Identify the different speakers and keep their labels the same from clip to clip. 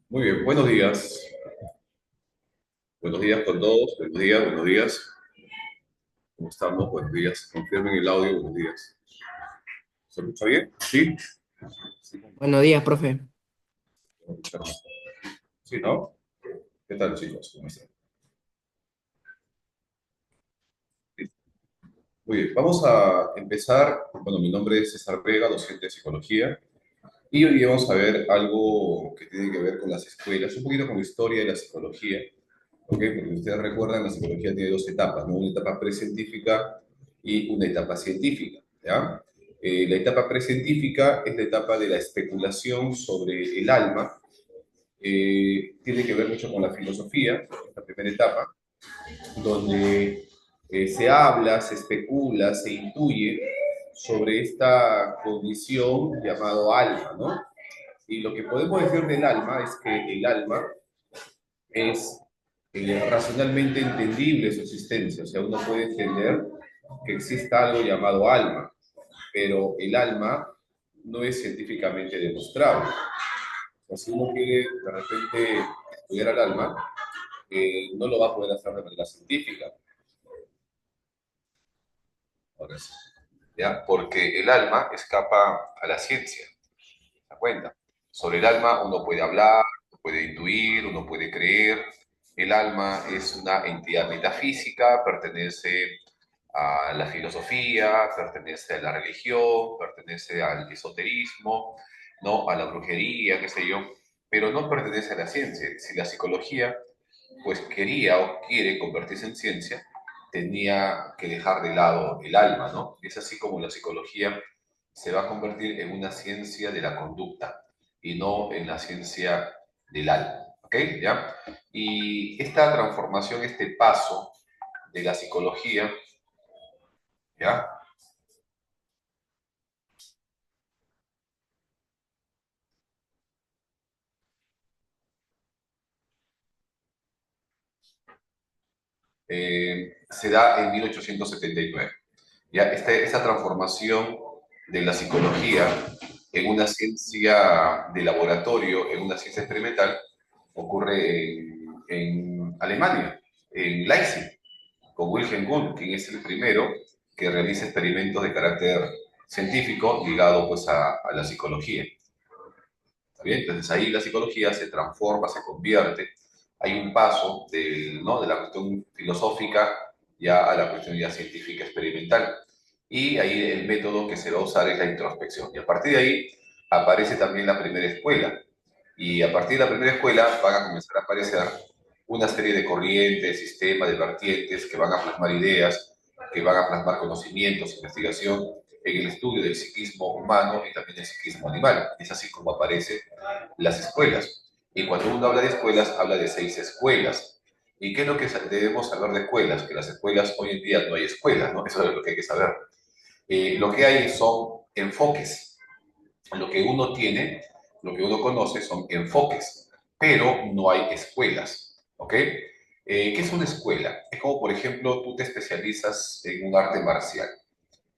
Speaker 1: Muy bien, buenos días. Buenos días con todos. Buenos días, buenos días. ¿Cómo estamos? Buenos días. Confirmen el audio, buenos días. ¿Se escucha bien? ¿Sí? Sí,
Speaker 2: Buenos días, profe.
Speaker 1: sí, ¿no? ¿Qué tal, chicos? ¿Cómo están? Sí. Muy bien, vamos a empezar. Bueno, mi nombre es César Vega, docente de psicología, y hoy día vamos a ver algo que tiene que ver con las escuelas, un poquito con la historia de la psicología, ¿ok? Porque ustedes recuerdan, la psicología tiene dos etapas, ¿no? Una etapa precientífica y una etapa científica, ¿ya? La etapa precientífica es la etapa de la especulación sobre el alma, tiene que ver mucho con la filosofía, esta primera etapa, donde se habla, se especula, se intuye sobre esta condición llamado alma, ¿no? Y lo que podemos decir del alma es que el alma es racionalmente entendible su existencia, o sea, uno puede entender que exista algo llamado alma, pero el alma no es científicamente demostrable. O sea, si uno quiere de repente estudiar al alma, no lo va a poder hacer de manera científica. Ahora sí. ¿Ya? Porque el alma escapa a la ciencia, ¿se da cuenta? Sobre el alma uno puede hablar, uno puede intuir, uno puede creer. El alma es una entidad metafísica, pertenece a la filosofía, pertenece a la religión, pertenece al esoterismo, ¿no? A la brujería, qué sé yo, pero no pertenece a la ciencia. Si la psicología pues quería o quiere convertirse en ciencia, tenía que dejar de lado el alma, ¿no? Es así como la psicología se va a convertir en una ciencia de la conducta y no en la ciencia del alma, ¿ok? ¿Ya? Y esta transformación, este paso de la psicología, ¿ya? Se da en 1879. ¿Ya? Esta transformación de la psicología en una ciencia de laboratorio, en una ciencia experimental, ocurre en Alemania, en Leipzig, con Wilhelm Wundt, quien es el primero que realiza experimentos de carácter científico ligado pues a la psicología. ¿Está bien? Entonces ahí la psicología se transforma, se convierte. Hay un paso ¿no? de la cuestión filosófica ya a la cuestión ya científica experimental. Y ahí el método que se va a usar es la introspección. Y a partir de ahí aparece también la primera escuela. Y a partir de la primera escuela van a comenzar a aparecer una serie de corrientes, sistemas, de vertientes que van a plasmar ideas, que van a plasmar conocimientos, investigación en el estudio del psiquismo humano y también del psiquismo animal. Es así como aparecen las escuelas. Y cuando uno habla de escuelas, habla de 6 escuelas. ¿Y qué es lo que debemos saber de escuelas? Que las escuelas, hoy en día no hay escuelas, ¿no? Eso es lo que hay que saber. Lo que hay son enfoques. Lo que uno tiene, lo que uno conoce son enfoques, pero no hay escuelas, ¿ok? ¿Qué es una escuela? Es como, por ejemplo, tú te especializas en un arte marcial,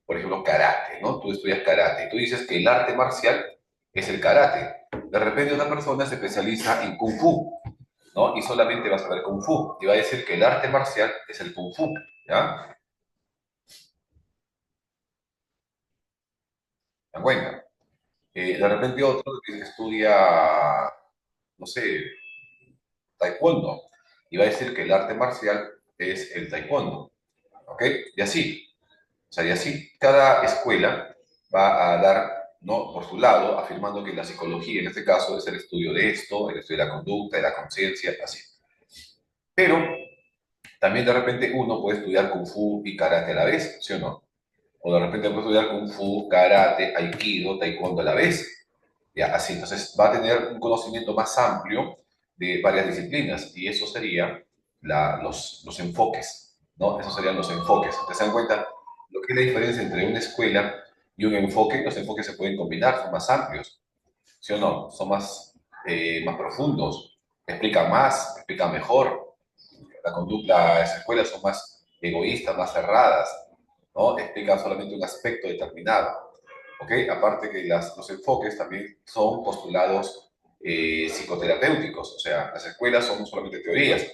Speaker 1: por ejemplo, karate, ¿no? Tú estudias karate, tú dices que el arte marcial es el karate. De repente una persona se especializa en kung fu, ¿no? Y solamente va a saber kung fu, y va a decir que el arte marcial es el kung fu, ¿ya? ¿Se dan cuenta? De repente otro que estudia, no sé, taekwondo, y va a decir que el arte marcial es el taekwondo, ¿ok? Y así, o sea, y así cada escuela va a dar, ¿no? Por su lado, afirmando que la psicología, en este caso, es el estudio de esto, el estudio de la conducta, de la conciencia, así. Pero también de repente uno puede estudiar Kung Fu y Karate a la vez, ¿sí o no? O de repente puede estudiar Kung Fu, Karate, Aikido, Taekwondo a la vez. Ya, así, entonces va a tener un conocimiento más amplio de varias disciplinas y eso sería los enfoques, ¿no? Esos serían los enfoques. ¿Te dan cuenta lo que es la diferencia entre una escuela y un enfoque? Los enfoques se pueden combinar, son más amplios, ¿sí o no? Son más profundos, explican más, explican mejor. La conducta, las escuelas son más egoístas, más cerradas, ¿no? Explican solamente un aspecto determinado. ¿Ok? Aparte que los enfoques también son postulados psicoterapéuticos. O sea, las escuelas son no solamente teorías,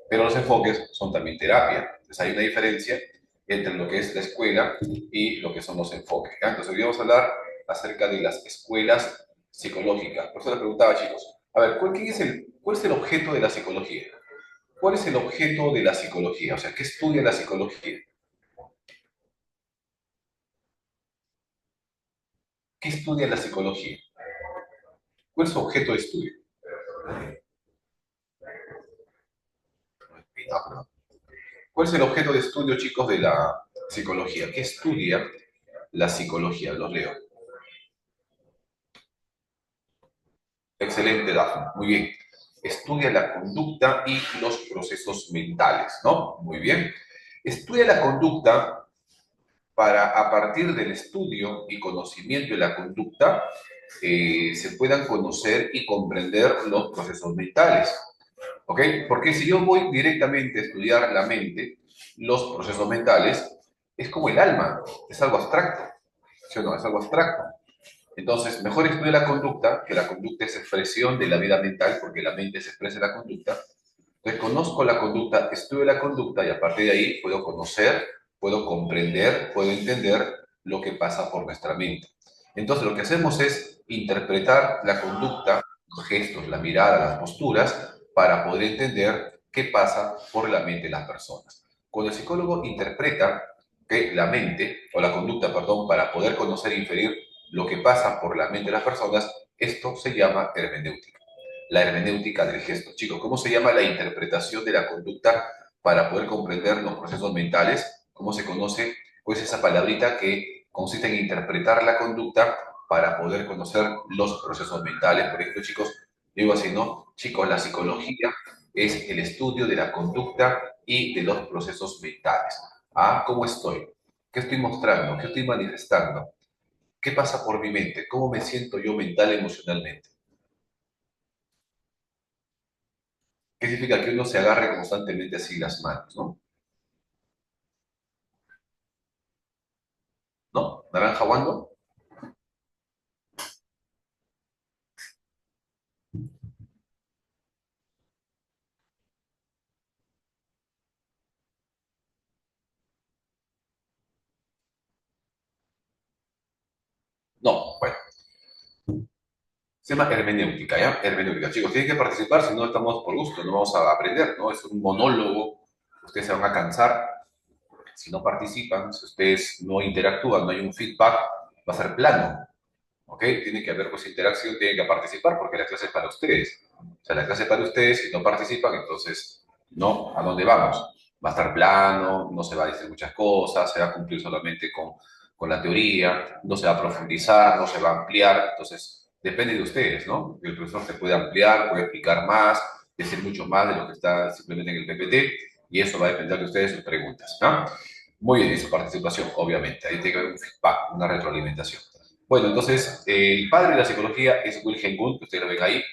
Speaker 1: pero los enfoques son también terapia. Entonces hay una diferencia entre lo que es la escuela y lo que son los enfoques. ¿Ya? Entonces hoy vamos a hablar acerca de las escuelas psicológicas. Por eso les preguntaba, chicos, a ver, ¿cuál es el objeto de la psicología? ¿Cuál es el objeto de la psicología? O sea, ¿qué estudia la psicología? ¿Qué estudia la psicología? ¿Cuál es su objeto de estudio? ¿Cuál es el objeto de estudio, chicos, de la psicología? ¿Qué estudia la psicología? Los leo. Excelente, Dafne. Muy bien. Estudia la conducta y los procesos mentales, ¿no? Muy bien. Estudia la conducta para, a partir del estudio y conocimiento de la conducta, se puedan conocer y comprender los procesos mentales. ¿Ok? Porque si yo voy directamente a estudiar la mente, los procesos mentales, es como el alma, es algo abstracto. ¿Sí o no? Es algo abstracto. Entonces, mejor estudiar la conducta, que la conducta es expresión de la vida mental, porque la mente se expresa en la conducta. Entonces, conozco la conducta, estudio la conducta y a partir de ahí puedo conocer, puedo comprender, puedo entender lo que pasa por nuestra mente. Entonces, lo que hacemos es interpretar la conducta, los gestos, la mirada, las posturas, para poder entender qué pasa por la mente de las personas. Cuando el psicólogo interpreta que la mente, o la conducta, perdón, para poder conocer e inferir lo que pasa por la mente de las personas, esto se llama hermenéutica. La hermenéutica del gesto. Chicos, ¿cómo se llama la interpretación de la conducta para poder comprender los procesos mentales? ¿Cómo se conoce? Pues esa palabrita que consiste en interpretar la conducta para poder conocer los procesos mentales. Por ejemplo, chicos, digo así, ¿no? Chicos, la psicología es el estudio de la conducta y de los procesos mentales. Ah, ¿cómo estoy? ¿Qué estoy mostrando? ¿Qué estoy manifestando? ¿Qué pasa por mi mente? ¿Cómo me siento yo mental, emocionalmente? ¿Qué significa que uno se agarre constantemente así las manos, ¿no? ¿No? ¿Naranja Wando? No, bueno, se llama hermenéutica, ¿ya? Hermenéutica. Chicos, tienen que participar, si no estamos por gusto, no vamos a aprender, ¿no? Es un monólogo, ustedes se van a cansar si no participan, si ustedes no interactúan, no hay un feedback, va a ser plano, ¿ok? Tiene que haber pues interacción, tienen que participar porque la clase es para ustedes. O sea, la clase es para ustedes, si no participan, entonces, ¿no? ¿A dónde vamos? Va a estar plano, no se va a decir muchas cosas, se va a cumplir solamente con la teoría, no se va a profundizar, no se va a ampliar, entonces depende de ustedes, ¿no? El profesor se puede ampliar, puede explicar más, decir mucho más de lo que está simplemente en el PPT, y eso va a depender de ustedes sus preguntas, ¿no? Muy bien, y su participación, obviamente. Ahí tiene que haber un feedback, una retroalimentación. Bueno, entonces, el padre de la psicología es Wilhelm Wundt, que ustedes lo ven ahí.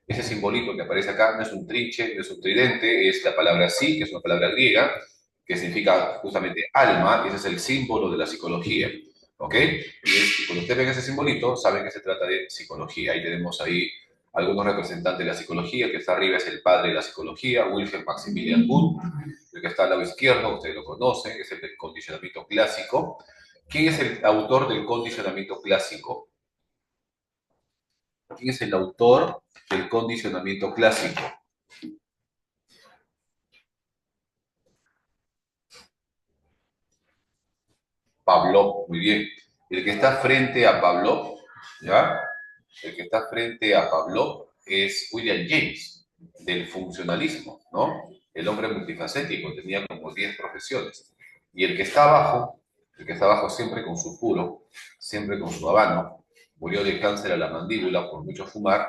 Speaker 1: Ese simbolito que aparece acá no es un trinche, no es un tridente, es la palabra psi, que es una palabra griega, que significa justamente alma, y ese es el símbolo de la psicología. ¿Ok? Y cuando ustedes ven ese simbolito, saben que se trata de psicología. Ahí tenemos ahí algunos representantes de la psicología. El que está arriba es el padre de la psicología, Wilhelm Maximilian Wundt. El que está al lado izquierdo, ustedes lo conocen, es el del condicionamiento clásico. ¿Quién es el autor del condicionamiento clásico? ¿Quién es el autor del condicionamiento clásico? Pavlov, muy bien. El que está frente a Pavlov, ¿ya? El que está frente a Pavlov es William James, del funcionalismo, ¿no? El hombre multifacético, tenía como 10 profesiones. Y el que está abajo siempre con su puro, siempre con su habano, murió de cáncer a la mandíbula por mucho fumar,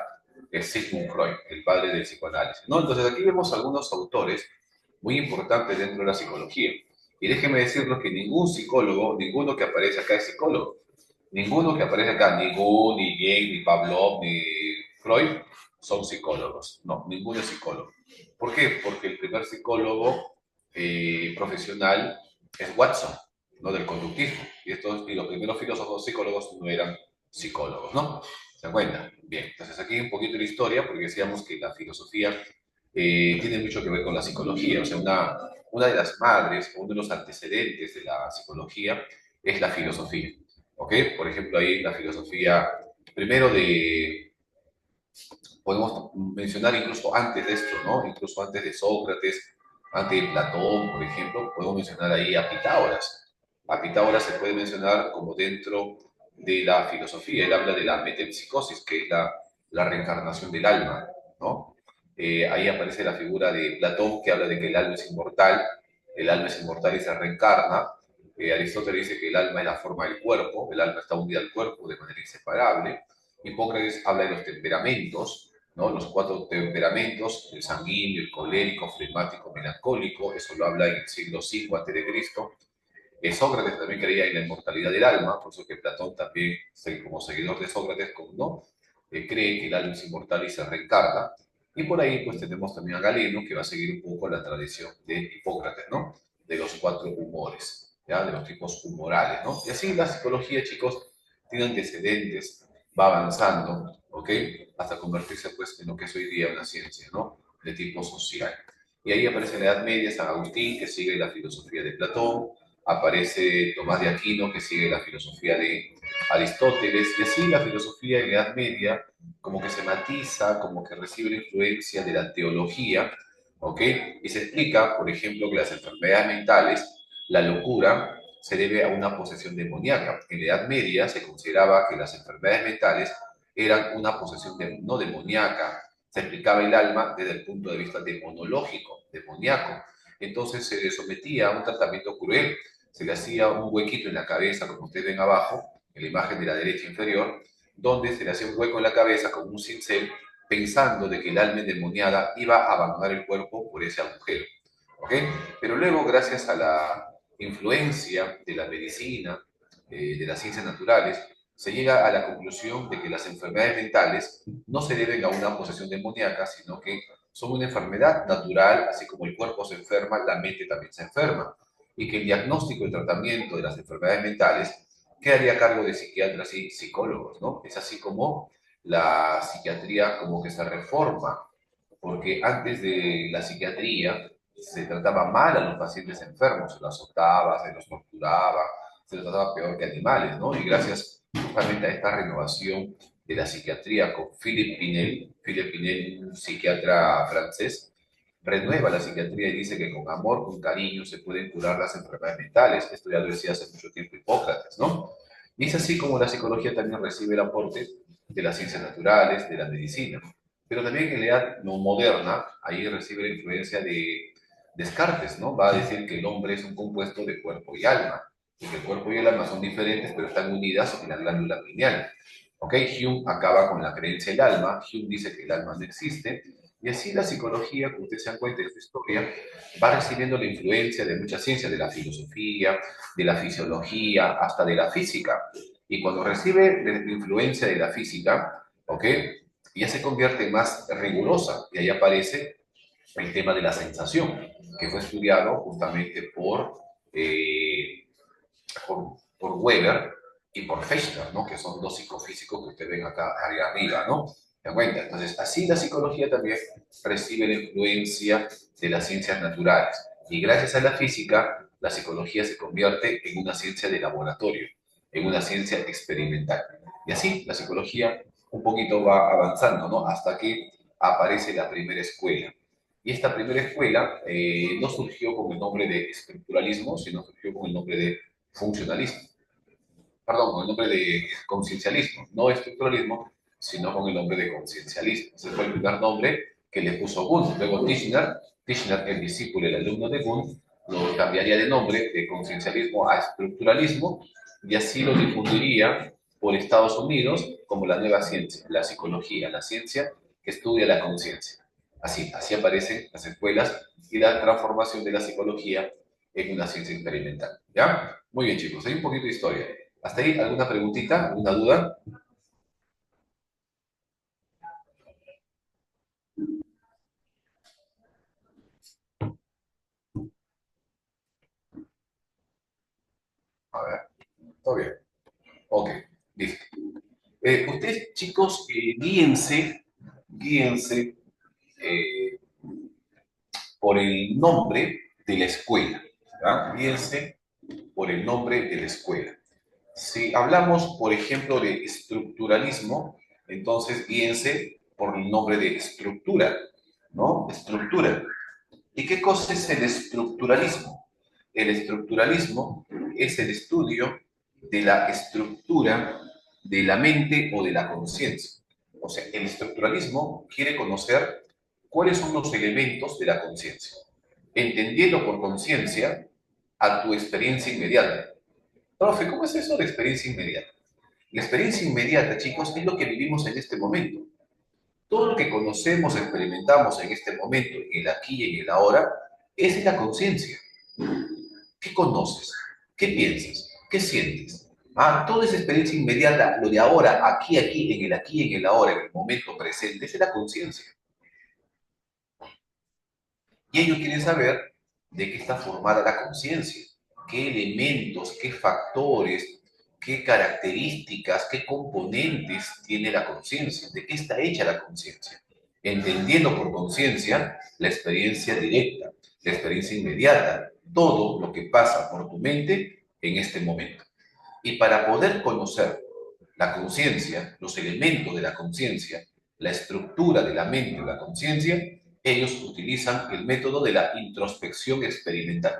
Speaker 1: es Sigmund Freud, el padre del psicoanálisis, ¿no? Entonces aquí vemos algunos autores muy importantes dentro de la psicología. Y déjenme decirles que ningún psicólogo, ninguno que aparece acá es psicólogo. Ninguno que aparece acá, ni Gu, ni Jung, ni Pavlov, ni Freud, son psicólogos. No, ninguno es psicólogo. ¿Por qué? Porque el primer psicólogo profesional es Watson, ¿no? Del conductismo. Y los primeros filósofos psicólogos no eran psicólogos, ¿no? ¿Se dan cuenta? Bien, entonces aquí un poquito la historia, porque decíamos que la filosofía tiene mucho que ver con la psicología. O sea, una de las madres, o uno de los antecedentes de la psicología es la filosofía. ¿Ok? Por ejemplo, ahí la filosofía, primero podemos mencionar incluso antes de esto, ¿no? Incluso antes de Sócrates, antes de Platón, por ejemplo, podemos mencionar ahí a Pitágoras. A Pitágoras se puede mencionar como dentro de la filosofía. Él habla de la metempsicosis, que es la reencarnación del alma, ¿no? Ahí aparece la figura de Platón, que habla de que el alma es inmortal y se reencarna. Aristóteles dice que el alma es la forma del cuerpo, el alma está unida al cuerpo de manera inseparable. Hipócrates habla de los temperamentos, ¿no? Los cuatro temperamentos, el sanguíneo, el colérico, flemático, melancólico, eso lo habla en el siglo V a.C. Sócrates también creía en la inmortalidad del alma, por eso que Platón también, como seguidor de Sócrates, como no, cree que el alma es inmortal y se reencarna. Y por ahí pues tenemos también a Galeno, que va a seguir un poco la tradición de Hipócrates, ¿no? De los cuatro humores, ¿ya? De los tipos humorales, ¿no? Y así la psicología, chicos, tiene antecedentes, va avanzando, ¿ok? Hasta convertirse pues en lo que es hoy día una ciencia, ¿no? De tipo social. Y ahí aparece en la Edad Media San Agustín, que sigue la filosofía de Platón, aparece Tomás de Aquino, que sigue la filosofía de Aristóteles, y así la filosofía en la Edad Media como que se matiza, como que recibe la influencia de la teología, ¿ok? Y se explica, por ejemplo, que las enfermedades mentales, la locura, se debe a una posesión demoníaca. En la Edad Media se consideraba que las enfermedades mentales eran una posesión no demoníaca, se explicaba el alma desde el punto de vista demonológico, demoníaco. Entonces se le sometía a un tratamiento cruel, se le hacía un huequito en la cabeza, como ustedes ven abajo, en la imagen de la derecha inferior, donde se le hacía un hueco en la cabeza con un cincel, pensando de que el alma endemoniada iba a abandonar el cuerpo por ese agujero. ¿Ok? Pero luego, gracias a la influencia de la medicina, de las ciencias naturales, se llega a la conclusión de que las enfermedades mentales no se deben a una posesión demoníaca, sino que son una enfermedad natural, así como el cuerpo se enferma, la mente también se enferma, y que el diagnóstico y tratamiento de las enfermedades mentales quedaría a cargo de psiquiatras y psicólogos, ¿no? Es así como la psiquiatría como que se reforma, porque antes de la psiquiatría se trataba mal a los pacientes enfermos, se los azotaba, se los torturaba, se los trataba peor que animales, ¿no? Y gracias justamente a esta renovación de la psiquiatría con Philippe Pinel, un psiquiatra francés, renueva la psiquiatría y dice que con amor, con cariño, se pueden curar las enfermedades mentales. Esto ya lo decía hace mucho tiempo Hipócrates, ¿no? Y es así como la psicología también recibe el aporte de las ciencias naturales, de la medicina. Pero también en la edad no moderna, ahí recibe la influencia de Descartes, ¿no? Va a decir que el hombre es un compuesto de cuerpo y alma, y que el cuerpo y el alma son diferentes, pero están unidas en la glándula pineal. ¿Ok? Hume acaba con la creencia del alma, Hume dice que el alma no existe, y así la psicología, como ustedes se dan cuenta de su historia, va recibiendo la influencia de muchas ciencias, de la filosofía, de la fisiología, hasta de la física. Y cuando recibe la influencia de la física, ¿ok? Ya se convierte en más rigurosa, y ahí aparece el tema de la sensación, que fue estudiado justamente por Weber y por Fechner, ¿no? Que son dos psicofísicos que ustedes ven acá arriba, ¿no? ¿Se dan cuenta? Entonces, así la psicología también recibe la influencia de las ciencias naturales. Y gracias a la física, la psicología se convierte en una ciencia de laboratorio, en una ciencia experimental. Y así la psicología un poquito va avanzando, ¿no? Hasta que aparece la primera escuela. Y esta primera escuela no surgió con el nombre de estructuralismo, sino surgió con el nombre de funcionalismo, perdón, con el nombre de conciencialismo, no estructuralismo, sino con el nombre de conciencialismo. Ese fue el primer nombre que le puso Kuhn. Luego Tishner, el discípulo y el alumno de Kuhn, lo cambiaría de nombre de conciencialismo a estructuralismo y así lo difundiría por Estados Unidos como la nueva ciencia, la psicología, la ciencia que estudia la conciencia. Así aparecen las escuelas y la transformación de la psicología en una ciencia experimental. ¿Ya? Muy bien, chicos. Hay un poquito de historia. ¿Hasta ahí alguna preguntita? ¿Alguna duda? A ver, todo bien. Ok, listo. Ustedes, chicos, guíense eh, por el nombre de la escuela. ¿Ya? Guíense por el nombre de la escuela. Si hablamos, por ejemplo, de estructuralismo, entonces guíense por el nombre de estructura, ¿no? Estructura. ¿Y qué cosa es el estructuralismo? El estructuralismo es el estudio de la estructura de la mente o de la conciencia. O sea, el estructuralismo quiere conocer cuáles son los elementos de la conciencia, entendiendo por conciencia a tu experiencia inmediata. Profe, ¿cómo es eso de experiencia inmediata? La experiencia inmediata, chicos, es lo que vivimos en este momento. Todo lo que conocemos, experimentamos en este momento, en el aquí y en el ahora, es la conciencia. ¿Qué conoces? ¿Qué piensas? ¿Qué sientes? Ah, toda esa experiencia inmediata, lo de ahora, aquí, en el ahora, en el momento presente, es la conciencia. Y ellos quieren saber de qué está formada la conciencia, qué elementos, qué factores, qué características, qué componentes tiene la conciencia, de qué está hecha la conciencia. Entendiendo por conciencia la experiencia directa, la experiencia inmediata, todo lo que pasa por tu mente en este momento. Y para poder conocer la conciencia, los elementos de la conciencia, la estructura de la mente o la conciencia, ellos utilizan el método de la introspección experimental.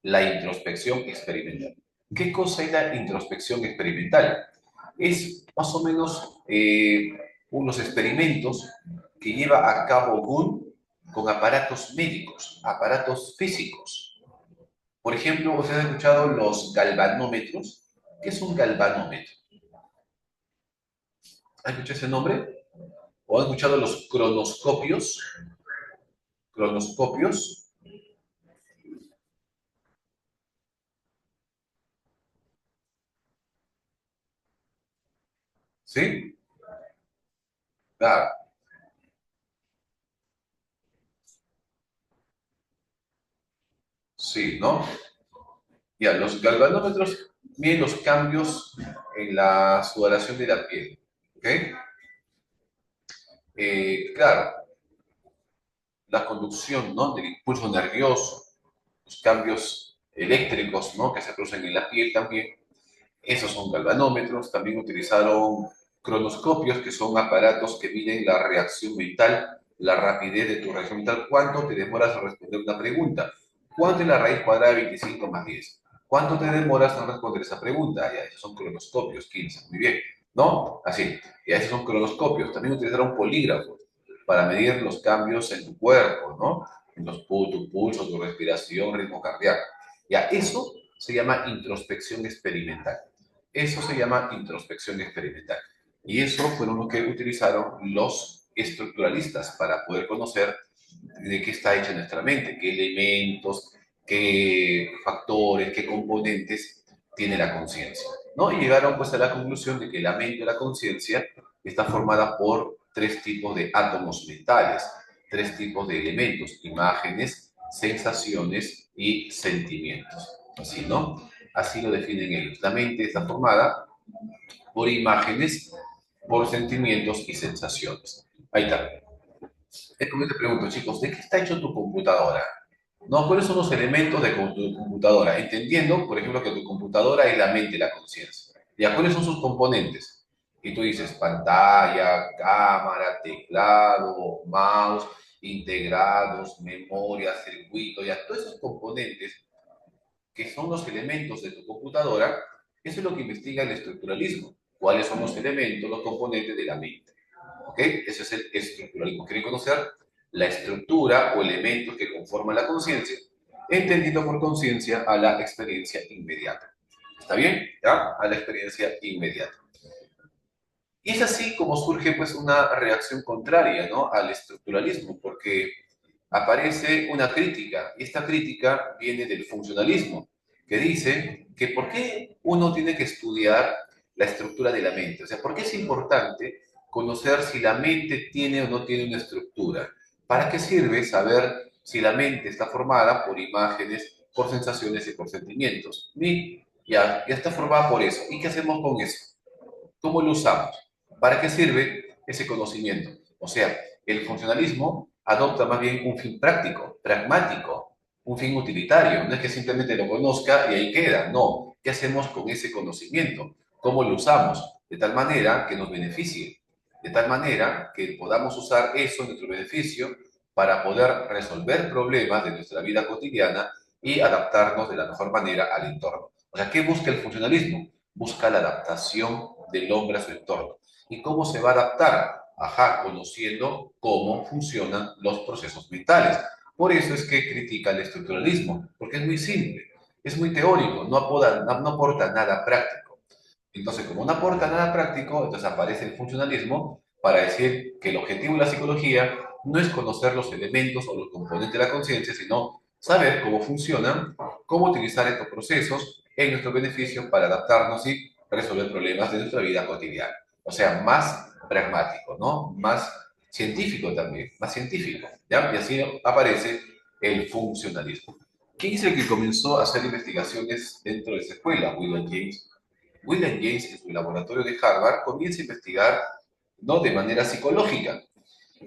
Speaker 1: La introspección experimental. ¿Qué cosa es la introspección experimental? Es más o menos unos experimentos que lleva a cabo Gunn con aparatos médicos, aparatos físicos. Por ejemplo, ¿ustedes han escuchado los galvanómetros? ¿Qué es un galvanómetro? ¿Han escuchado ese nombre? ¿O han escuchado los cronoscopios? Cronoscopios, ¿sí? Claro, sí, ¿no? Ya, los galvanómetros miden los cambios en la sudoración de la piel, ¿ok? Claro, la conducción, ¿no? Del impulso nervioso, los cambios eléctricos, ¿no? Que se producen en la piel también. Esos son galvanómetros. También utilizaron cronoscopios, que son aparatos que miden la reacción mental, la rapidez de tu reacción mental. ¿Cuánto te demoras a responder una pregunta? ¿Cuánto es la raíz cuadrada de 25 más 10? ¿Cuánto te demoras en responder esa pregunta? Ya, esos son cronoscopios, 15. Muy bien. ¿No? Así. Ya, esos son cronoscopios. También utilizaron polígrafos para medir los cambios en tu cuerpo, ¿no? En tu pulso, tu respiración, ritmo cardíaco. Ya, eso se llama introspección experimental. Eso se llama introspección experimental. Y eso fueron lo que utilizaron los estructuralistas para poder conocer de qué está hecha nuestra mente, qué elementos, qué factores, qué componentes tiene la conciencia, ¿no? Y llegaron pues a la conclusión de que la mente o la conciencia está formada por tres tipos de átomos mentales, tres tipos de elementos, imágenes, sensaciones y sentimientos. Así, ¿no? Así lo definen ellos. La mente está formada por imágenes, por sentimientos y sensaciones. Ahí está. Es como te pregunto, chicos, ¿de qué está hecho tu computadora? ¿No? ¿Cuáles son los elementos de tu computadora? Entendiendo, por ejemplo, que tu computadora es la mente y la conciencia. ¿Ya cuáles son sus componentes? Y tú dices pantalla, cámara, teclado, mouse, integrados, memoria, circuito, ya todos esos componentes que son los elementos de tu computadora, eso es lo que investiga el estructuralismo. ¿Cuáles son los elementos, los componentes de la mente? ¿Ok? Ese es el estructuralismo. Quieren conocer la estructura o elementos que conforman la conciencia, entendido por conciencia a la experiencia inmediata. ¿Está bien? ¿Ya? A la experiencia inmediata. Y es así como surge pues una reacción contraria, ¿no? Al estructuralismo, porque aparece una crítica, y esta crítica viene del funcionalismo, que dice que por qué uno tiene que estudiar la estructura de la mente, o sea, por qué es importante conocer si la mente tiene o no tiene una estructura. ¿Para qué sirve saber si la mente está formada por imágenes, por sensaciones y por sentimientos? Y ya está formada por eso. ¿Y qué hacemos con eso? ¿Cómo lo usamos? ¿Para qué sirve ese conocimiento? O sea, el funcionalismo adopta más bien un fin práctico, pragmático, un fin utilitario. No es que simplemente lo conozca y ahí queda. No. ¿Qué hacemos con ese conocimiento? ¿Cómo lo usamos? De tal manera que nos beneficie. De tal manera que podamos usar eso en nuestro beneficio para poder resolver problemas de nuestra vida cotidiana y adaptarnos de la mejor manera al entorno. O sea, ¿qué busca el funcionalismo? Busca la adaptación del hombre a su entorno. ¿Y cómo se va a adaptar? Ajá, conociendo cómo funcionan los procesos mentales. Por eso es que critica el estructuralismo, porque es muy simple, es muy teórico, no aporta nada práctico. Entonces, como no aporta nada práctico, entonces aparece el funcionalismo para decir que el objetivo de la psicología no es conocer los elementos o los componentes de la conciencia, sino saber cómo funcionan, cómo utilizar estos procesos en nuestro beneficio para adaptarnos y resolver problemas de nuestra vida cotidiana. O sea, más pragmático, ¿no? Más científico también, más científico, ¿ya? Y así aparece el funcionalismo. ¿Quién es el que comenzó a hacer investigaciones dentro de esa escuela? William James. William James, en su laboratorio de Harvard, comienza a investigar, ¿no?, de manera psicológica.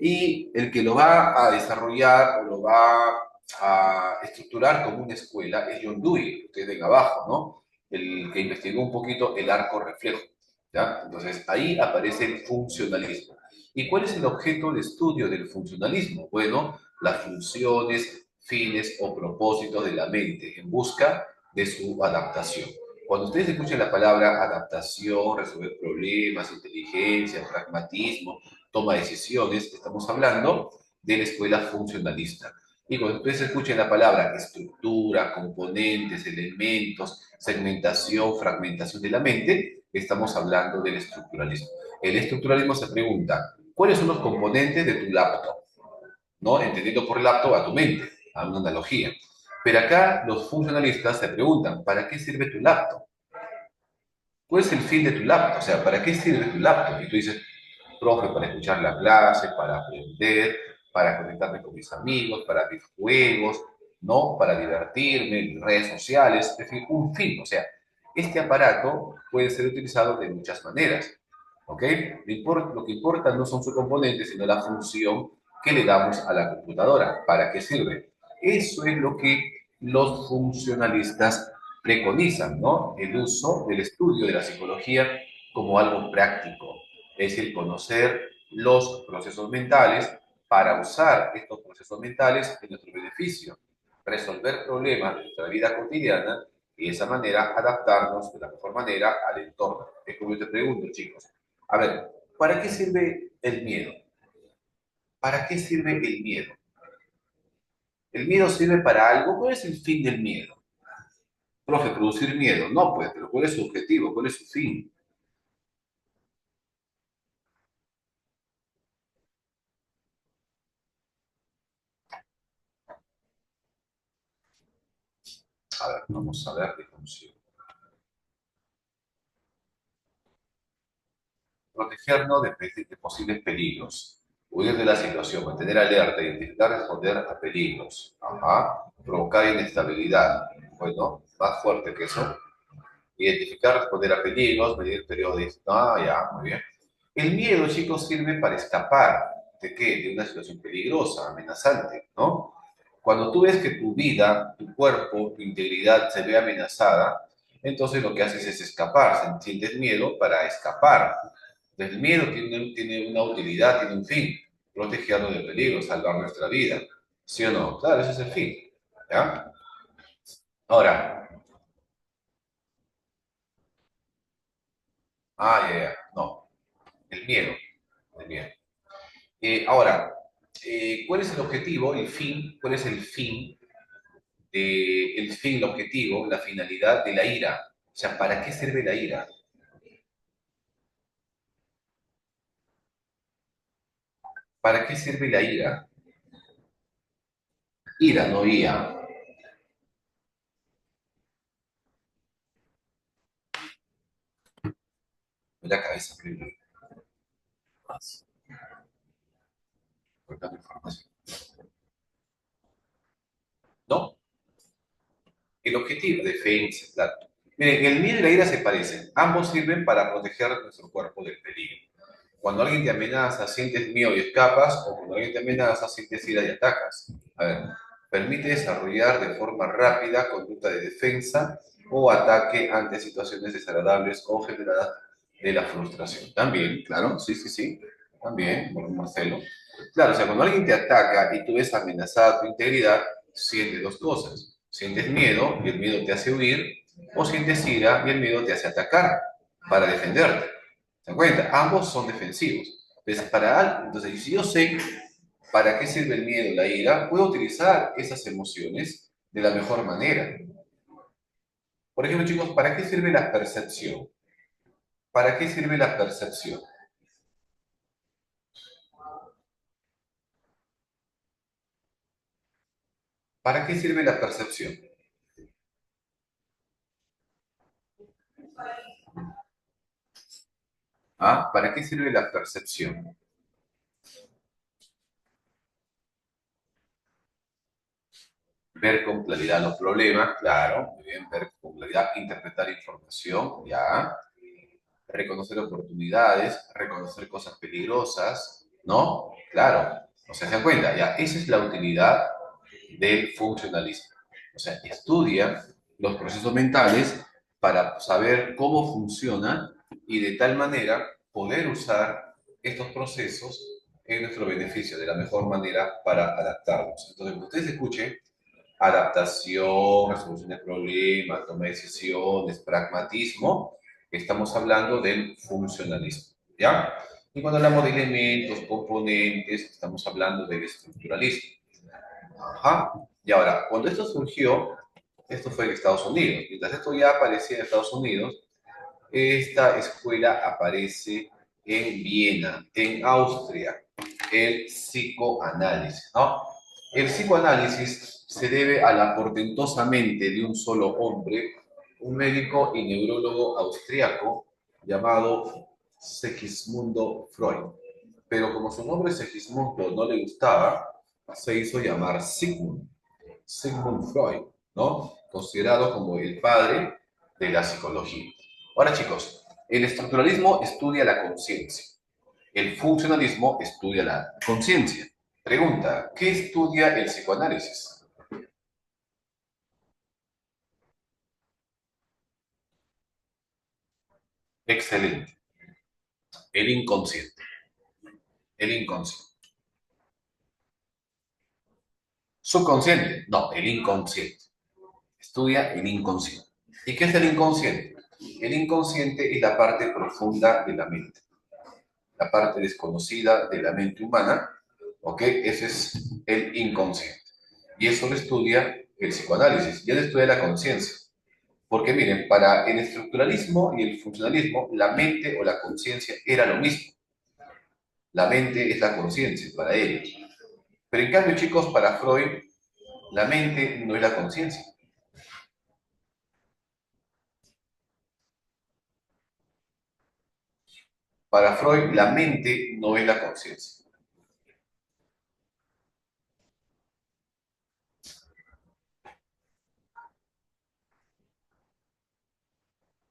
Speaker 1: Y el que lo va a desarrollar o lo va a estructurar como una escuela es John Dewey, que ustedes ven abajo, ¿no? El que investigó un poquito el arco reflejo, ¿ya? Entonces, ahí aparece el funcionalismo. ¿Y cuál es el objeto de estudio del funcionalismo? Bueno, las funciones, fines o propósitos de la mente en busca de su adaptación. Cuando ustedes escuchen la palabra adaptación, resolver problemas, inteligencia, pragmatismo, toma de decisiones, estamos hablando de la escuela funcionalista. Y cuando ustedes escuchen la palabra estructura, componentes, elementos, segmentación, fragmentación de la mente, estamos hablando del estructuralismo. El estructuralismo se pregunta, ¿cuáles son los componentes de tu laptop? ¿No? Entendiendo por laptop a tu mente, a una analogía. Pero acá los funcionalistas se preguntan, ¿para qué sirve tu laptop? ¿Cuál es el fin de tu laptop? O sea, ¿para qué sirve tu laptop? Y tú dices, profe, para escuchar la clase, para aprender, para conectarme con mis amigos, para mis juegos, ¿no? Para divertirme, en redes sociales, es decir, un fin. O sea, este aparato puede ser utilizado de muchas maneras, ¿ok? Lo que importa no son sus componentes, sino la función que le damos a la computadora. ¿Para qué sirve? Eso es lo que los funcionalistas preconizan, ¿no? El uso del estudio de la psicología como algo práctico, es decir, conocer los procesos mentales para usar estos procesos mentales en nuestro beneficio, resolver problemas de nuestra vida cotidiana y de esa manera adaptarnos de la mejor manera al entorno. Es como yo te pregunto, chicos, a ver, ¿para qué sirve el miedo? ¿Para qué sirve el miedo? ¿El miedo sirve para algo? ¿Cuál es el fin del miedo? Profe, producir miedo. No, pues, pero ¿cuál es su objetivo? ¿Cuál es su fin? A ver, vamos a ver qué funciona. Protegernos de posibles peligros, huir de la situación, mantener alerta, identificar, responder a peligros, ajá, provocar inestabilidad, bueno, más fuerte que eso, identificar, responder a peligros, medir periodos, ah, ya, muy bien. El miedo, chicos, sirve para escapar de qué, de una situación peligrosa, amenazante, ¿no? Cuando tú ves que tu vida, tu cuerpo, tu integridad se ve amenazada, entonces lo que haces es escapar, sientes miedo para escapar. El miedo tiene una utilidad, tiene un fin, protegernos del peligro, salvar nuestra vida. ¿Sí o no? Claro, ese es el fin. ¿Ya? Ahora, no, el miedo, el miedo. Ahora, ¿cuál es el objetivo, el fin? ¿Cuál es el fin, el objetivo, la finalidad de la ira? O sea, ¿para qué sirve la ira? ¿Para qué sirve la ira? Ira, no ira. La cabeza primero. Cortando información. No, el objetivo, defensa, claro. Miren, el miedo y la ira se parecen. Ambos sirven para proteger nuestro cuerpo del peligro. Cuando alguien te amenaza, sientes miedo y escapas, o cuando alguien te amenaza, sientes ira y atacas. A ver, permite desarrollar de forma rápida conducta de defensa o ataque ante situaciones desagradables o generadas de la frustración. También, claro, sí, sí, sí, también, bueno, Marcelo. Claro, o sea, cuando alguien te ataca y tú ves amenazada tu integridad, sientes dos cosas. Sientes miedo y el miedo te hace huir, o sientes ira y el miedo te hace atacar para defenderte. ¿Se dan cuenta? Ambos son defensivos. Entonces, si yo sé para qué sirve el miedo, la ira, puedo utilizar esas emociones de la mejor manera. Por ejemplo, chicos, ¿para qué sirve la percepción? ¿Para qué sirve la percepción? ¿Para qué sirve la percepción? ¿Ah? ¿Para qué sirve la percepción? Ver con claridad los problemas, claro, muy bien, ver con claridad, interpretar información, ya, reconocer oportunidades, reconocer cosas peligrosas, ¿no? Claro, o sea, se dan cuenta, ya, esa es la utilidad del funcionalismo. O sea, estudia los procesos mentales para saber cómo funcionan y de tal manera poder usar estos procesos en nuestro beneficio de la mejor manera para adaptarnos. Entonces, cuando ustedes escuchen adaptación, resolución de problemas, toma de decisiones, pragmatismo, estamos hablando del funcionalismo, ¿ya? Y cuando hablamos de elementos, componentes, estamos hablando del estructuralismo. Ajá. Y ahora, cuando esto surgió, esto fue en Estados Unidos. Mientras esto ya aparecía en Estados Unidos, esta escuela aparece en Viena, en Austria, el psicoanálisis, ¿no? El psicoanálisis se debe a la portentosa mente de un solo hombre, un médico y neurólogo austriaco llamado Segismundo Freud. Pero como su nombre Segismundo no le gustaba, se hizo llamar Sigmund, Sigmund Freud, ¿no? Considerado como el padre de la psicología. Ahora, chicos, el estructuralismo estudia la conciencia. El funcionalismo estudia la conciencia. Pregunta, ¿qué estudia el psicoanálisis? Excelente. El inconsciente. El inconsciente. Subconsciente. No, el inconsciente. Estudia el inconsciente. ¿Y qué es el inconsciente? El inconsciente es la parte profunda de la mente, la parte desconocida de la mente humana, ¿ok? Ese es el inconsciente. Y eso lo estudia el psicoanálisis, y él estudia la conciencia. Porque miren, para el estructuralismo y el funcionalismo, la mente o la conciencia era lo mismo. La mente es la conciencia para ellos. Pero en cambio, chicos, para Freud, la mente no es la conciencia. Para Freud, la mente no es la conciencia.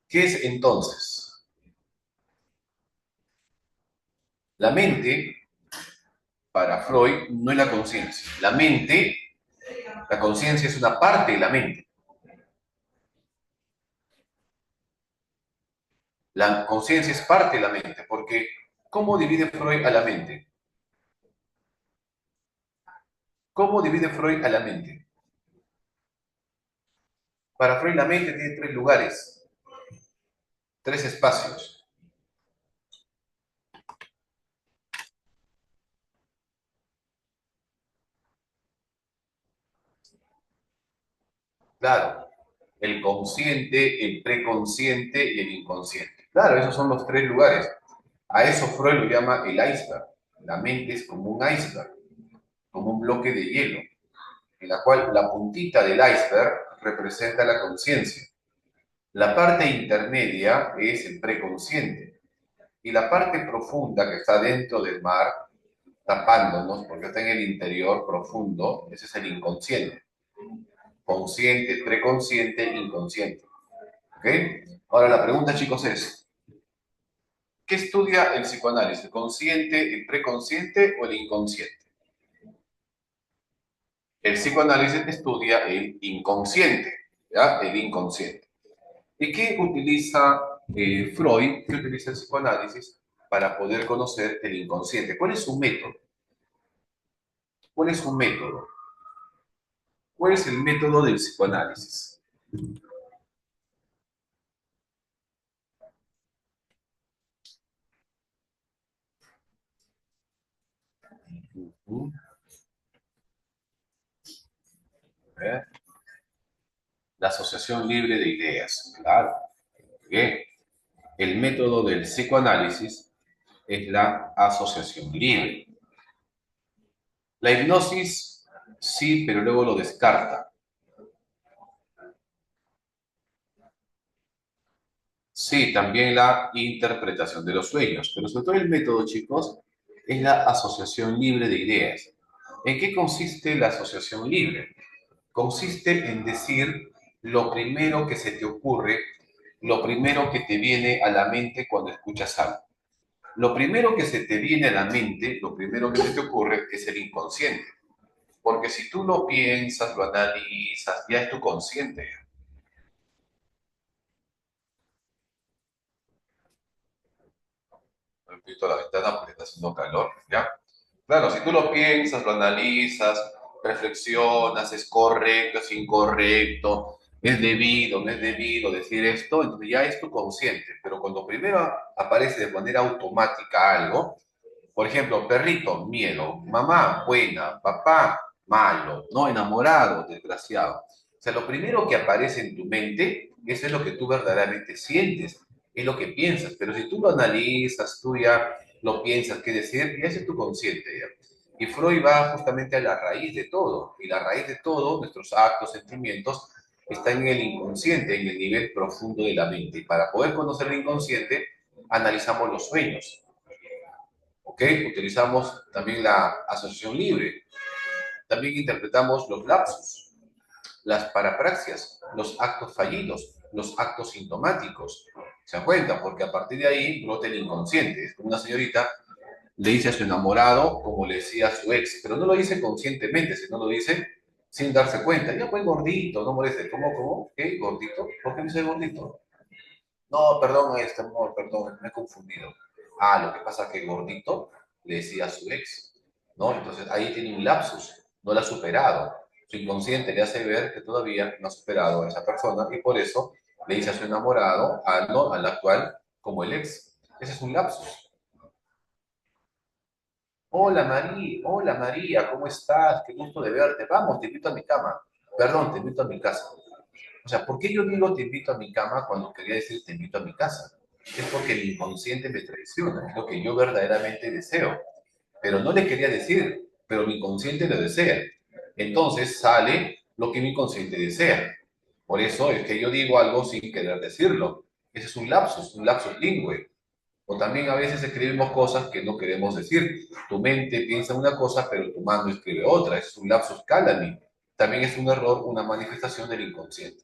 Speaker 1: ¿Qué es entonces? La mente, para Freud, no es la conciencia. La conciencia es una parte de la mente. La conciencia es parte de la mente, porque ¿cómo divide Freud a la mente? ¿Cómo divide Freud a la mente? Para Freud la mente tiene tres lugares, tres espacios. Claro, el consciente, el preconsciente y el inconsciente. Claro, esos son los tres lugares. A eso Freud lo llama el iceberg. La mente es como un iceberg, como un bloque de hielo, en la cual la puntita del iceberg representa la conciencia. La parte intermedia es el preconsciente y la parte profunda que está dentro del mar, tapándonos, porque está en el interior profundo, ese es el inconsciente. Consciente, preconsciente, inconsciente. ¿Ok? Ahora la pregunta, chicos, es, ¿Qué estudia el psicoanálisis? ¿El consciente, el preconsciente o el inconsciente? El psicoanálisis estudia el inconsciente, ¿ya? El inconsciente. ¿Y qué utiliza Freud? ¿Qué utiliza el psicoanálisis para poder conocer el inconsciente? ¿Cuál es su método? ¿Cuál es su método? ¿Cuál es el método del psicoanálisis? Uh, a ver, la asociación libre de ideas, claro. Bien. El método del psicoanálisis es la asociación libre. La hipnosis, sí, pero luego lo descarta. Sí, también la interpretación de los sueños, pero sobre todo el método, chicos, es la asociación libre de ideas. ¿En qué consiste la asociación libre? Consiste en decir lo primero que se te ocurre, lo primero que te viene a la mente cuando escuchas algo. Lo primero que se te viene a la mente, lo primero que se te ocurre es el inconsciente. Porque si tú lo piensas, lo analizas, ya es tu consciente. Repito la ventana porque está haciendo calor, ¿ya? Claro, si tú lo piensas, lo analizas, reflexionas, es correcto, es incorrecto, es debido, no es debido decir esto, entonces ya es tu consciente. Pero cuando primero aparece de manera automática algo, por ejemplo, perrito, miedo, mamá, buena, papá, malo, no enamorado, desgraciado. O sea, lo primero que aparece en tu mente, eso es lo que tú verdaderamente sientes, es lo que piensas. Pero si tú lo analizas, tú ya lo piensas, qué decir, ya ese es tu consciente. Ya. Y Freud va justamente a la raíz de todo. Y la raíz de todo, nuestros actos, sentimientos, está en el inconsciente, en el nivel profundo de la mente. Y para poder conocer el inconsciente, analizamos los sueños. ¿Ok? Utilizamos también la asociación libre. También interpretamos los lapsus, las parapraxias, los actos fallidos, los actos sintomáticos. ¿Se dan cuenta? Porque a partir de ahí brota el inconsciente. Es como una señorita le dice a su enamorado como le decía a su ex, pero no lo dice conscientemente, sino lo dice sin darse cuenta. Ya pues gordito, no moleste. ¿Cómo? ¿Qué? ¿Gordito? ¿Por qué me dice gordito? No, perdón, este amor, perdón, me he confundido. Ah, lo que pasa es que gordito le decía a su ex, ¿no? Entonces ahí tiene un lapsus, no la ha superado. Su inconsciente le hace ver que todavía no ha superado a esa persona y por eso le dice a su enamorado, no, al actual, como el ex. Ese es un lapsus. Hola María, ¿cómo estás? Qué gusto de verte. Vamos, te invito a mi cama. Perdón, te invito a mi casa. O sea, ¿por qué yo digo te invito a mi cama cuando quería decir te invito a mi casa? Es porque el inconsciente me traiciona, es lo que yo verdaderamente deseo. Pero no le quería decir, pero mi inconsciente lo desea. Entonces sale lo que mi inconsciente desea. Por eso es que yo digo algo sin querer decirlo. Ese es un lapsus lingüe. O también a veces escribimos cosas que no queremos decir. Tu mente piensa una cosa, pero tu mano escribe otra. Ese es un lapsus calami. También es un error, una manifestación del inconsciente.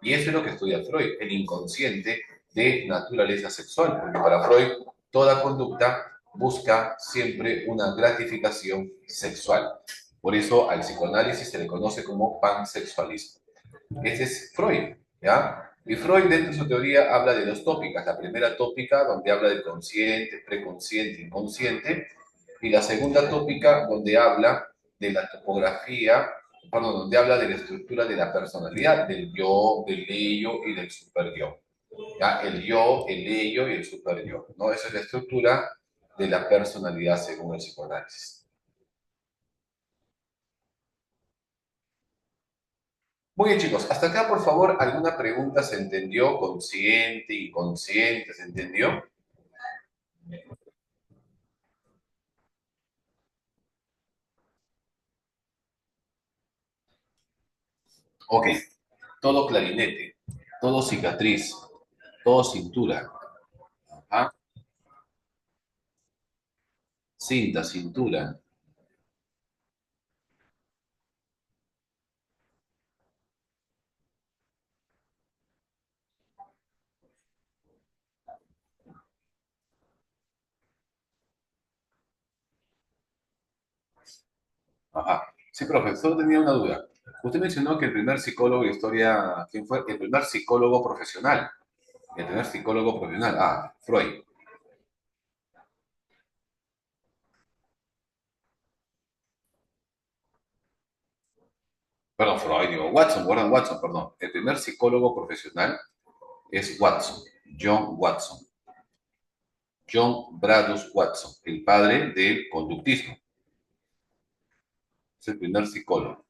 Speaker 1: Y eso es lo que estudia Freud, el inconsciente de naturaleza sexual, porque para Freud toda conducta busca siempre una gratificación sexual. Por eso al psicoanálisis se le conoce como pansexualismo. Ese es Freud, ¿ya? Y Freud dentro de su teoría habla de dos tópicas. La primera tópica donde habla del consciente, preconsciente, inconsciente, y la segunda tópica donde habla de la topografía, perdón, donde habla de la estructura de la personalidad, del yo, del ello y del superyo. ¿Ya? El yo, el ello y el superyo. ¿No? Esa es la estructura de la personalidad según el psicoanálisis. Muy bien, chicos. Hasta acá, por favor, ¿alguna pregunta se entendió? ¿Consciente, inconsciente? ¿Se entendió? Ok. Todo clarinete, todo cicatriz, todo cintura. ¿Ah? Cinta, cintura. Ajá. Sí, profe, solo tenía una duda. Usted mencionó que el primer psicólogo de historia, ¿quién fue? El primer psicólogo profesional. El primer psicólogo profesional. Ah, Freud. Perdón, Freud, digo, Watson, Gordon Watson, perdón. El primer psicólogo profesional es Watson, John Watson. John Bradus Watson, el padre del conductismo. Es el primer psicólogo.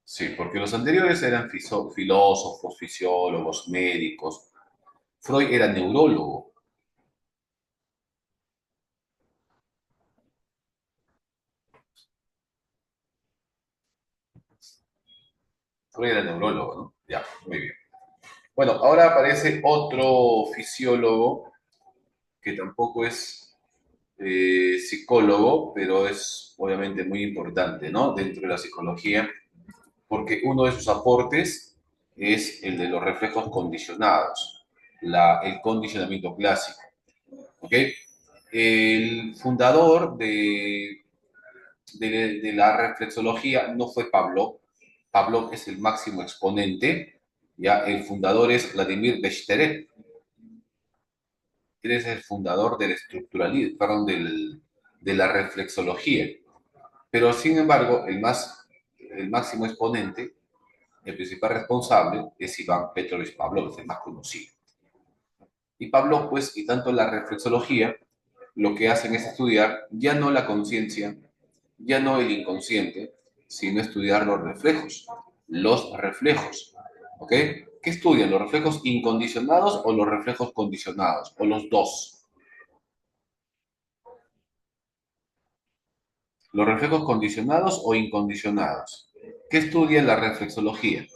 Speaker 1: Sí, porque los anteriores eran filósofos, fisiólogos, médicos. Freud era neurólogo. Freud era neurólogo, ¿no? Ya, muy bien. Bueno, ahora aparece otro fisiólogo que tampoco es psicólogo, pero es obviamente muy importante, ¿no? Dentro de la psicología, porque uno de sus aportes es el de los reflejos condicionados, el condicionamiento clásico, ¿ok? El fundador de la reflexología no fue Pablo. Pablo es el máximo exponente, ya el fundador es Vladimir Bechsteret. Él es el fundador del estructuralismo, perdón, de la reflexología. Pero sin embargo, el máximo exponente, el principal responsable, es Iván Petrovich Pavlov, el más conocido. Y Pavlov, pues, y tanto la reflexología, lo que hacen es estudiar ya no la conciencia, ya no el inconsciente, sino estudiar los reflejos. Los reflejos. ¿Ok? ¿Qué estudian? ¿Los reflejos incondicionados o los reflejos condicionados? O los dos. ¿Los reflejos condicionados o incondicionados? ¿Qué estudia la reflexología?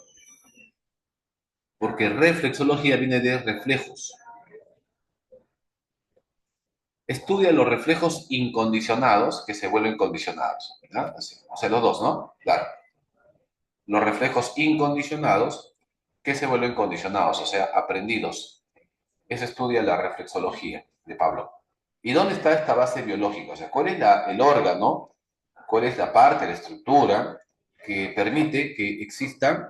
Speaker 1: Porque reflexología viene de reflejos. Estudia los reflejos incondicionados que se vuelven condicionados. ¿Verdad? Así. O sea, los dos, ¿no? Claro. Los reflejos incondicionados que se vuelven condicionados, o sea, aprendidos. Eso estudia la reflexología de Pablo. ¿Y dónde está esta base biológica? O sea, ¿cuál es el órgano? ¿Cuál es la parte, la estructura que permite que existan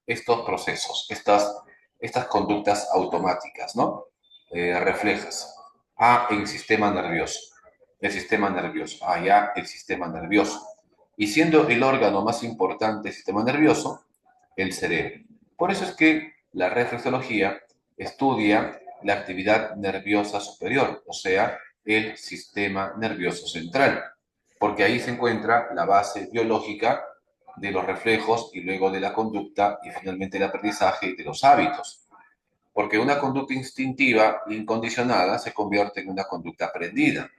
Speaker 1: estos procesos, estas conductas automáticas, ¿no? Reflejas. Ah, el sistema nervioso. El sistema nervioso. Ah, ya, el sistema nervioso. Y siendo el órgano más importante del sistema nervioso, el cerebro. Por eso es que la reflexología estudia la actividad nerviosa superior, o sea, el sistema nervioso central, porque ahí se encuentra la base biológica de los reflejos y luego de la conducta y finalmente el aprendizaje y de los hábitos. Porque una conducta instintiva incondicionada se convierte en una conducta aprendida.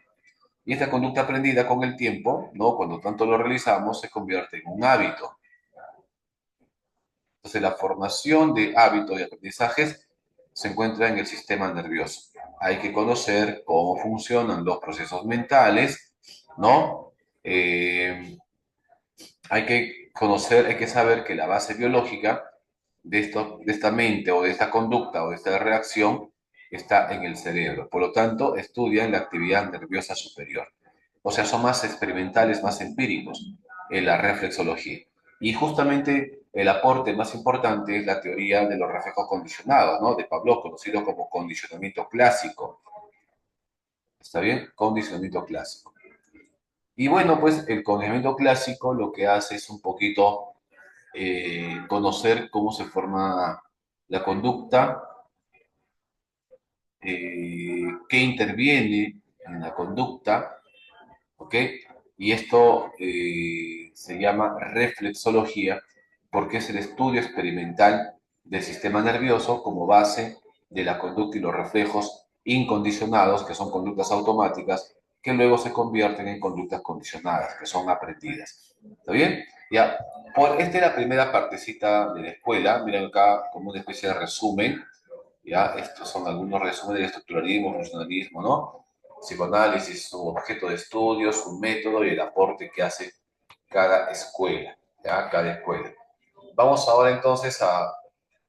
Speaker 1: Y esta conducta aprendida con el tiempo, ¿no? Cuando tanto lo realizamos, se convierte en un hábito. Entonces, la formación de hábitos y aprendizajes se encuentra en el sistema nervioso. Hay que conocer cómo funcionan los procesos mentales, ¿no? Hay que conocer, hay que saber que la base biológica de esta mente o de esta conducta o de esta reacción está en el cerebro. Por lo tanto, estudian la actividad nerviosa superior. O sea, son más experimentales, más empíricos en la reflexología. Y justamente el aporte más importante es la teoría de los reflejos condicionados, ¿no? De Pavlov, conocido como condicionamiento clásico. ¿Está bien? Condicionamiento clásico. Y bueno, pues el condicionamiento clásico lo que hace es un poquito conocer cómo se forma la conducta, qué interviene en la conducta, ¿ok? Y esto se llama reflexología porque es el estudio experimental del sistema nervioso como base de la conducta y los reflejos incondicionados, que son conductas automáticas, que luego se convierten en conductas condicionadas, que son aprendidas. ¿Está bien? Ya, esta es la primera partecita de la escuela. Miren acá como una especie de resumen. Ya, estos son algunos resúmenes del estructuralismo, funcionalismo, ¿no? Psicoanálisis, su objeto de estudio, su método y el aporte que hace cada escuela, ¿ya? Cada escuela. Vamos ahora entonces a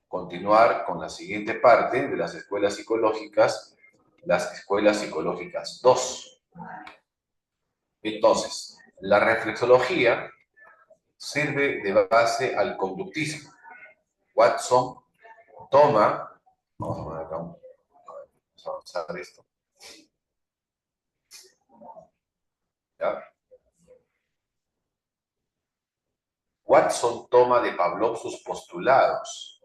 Speaker 1: continuar con la siguiente parte de las escuelas psicológicas las escuelas psicológicas 2. Entonces, la reflexología sirve de base al conductismo. Watson toma, vamos a poner acá, vamos a avanzar esto, ¿ya? Watson toma de Pavlov sus postulados.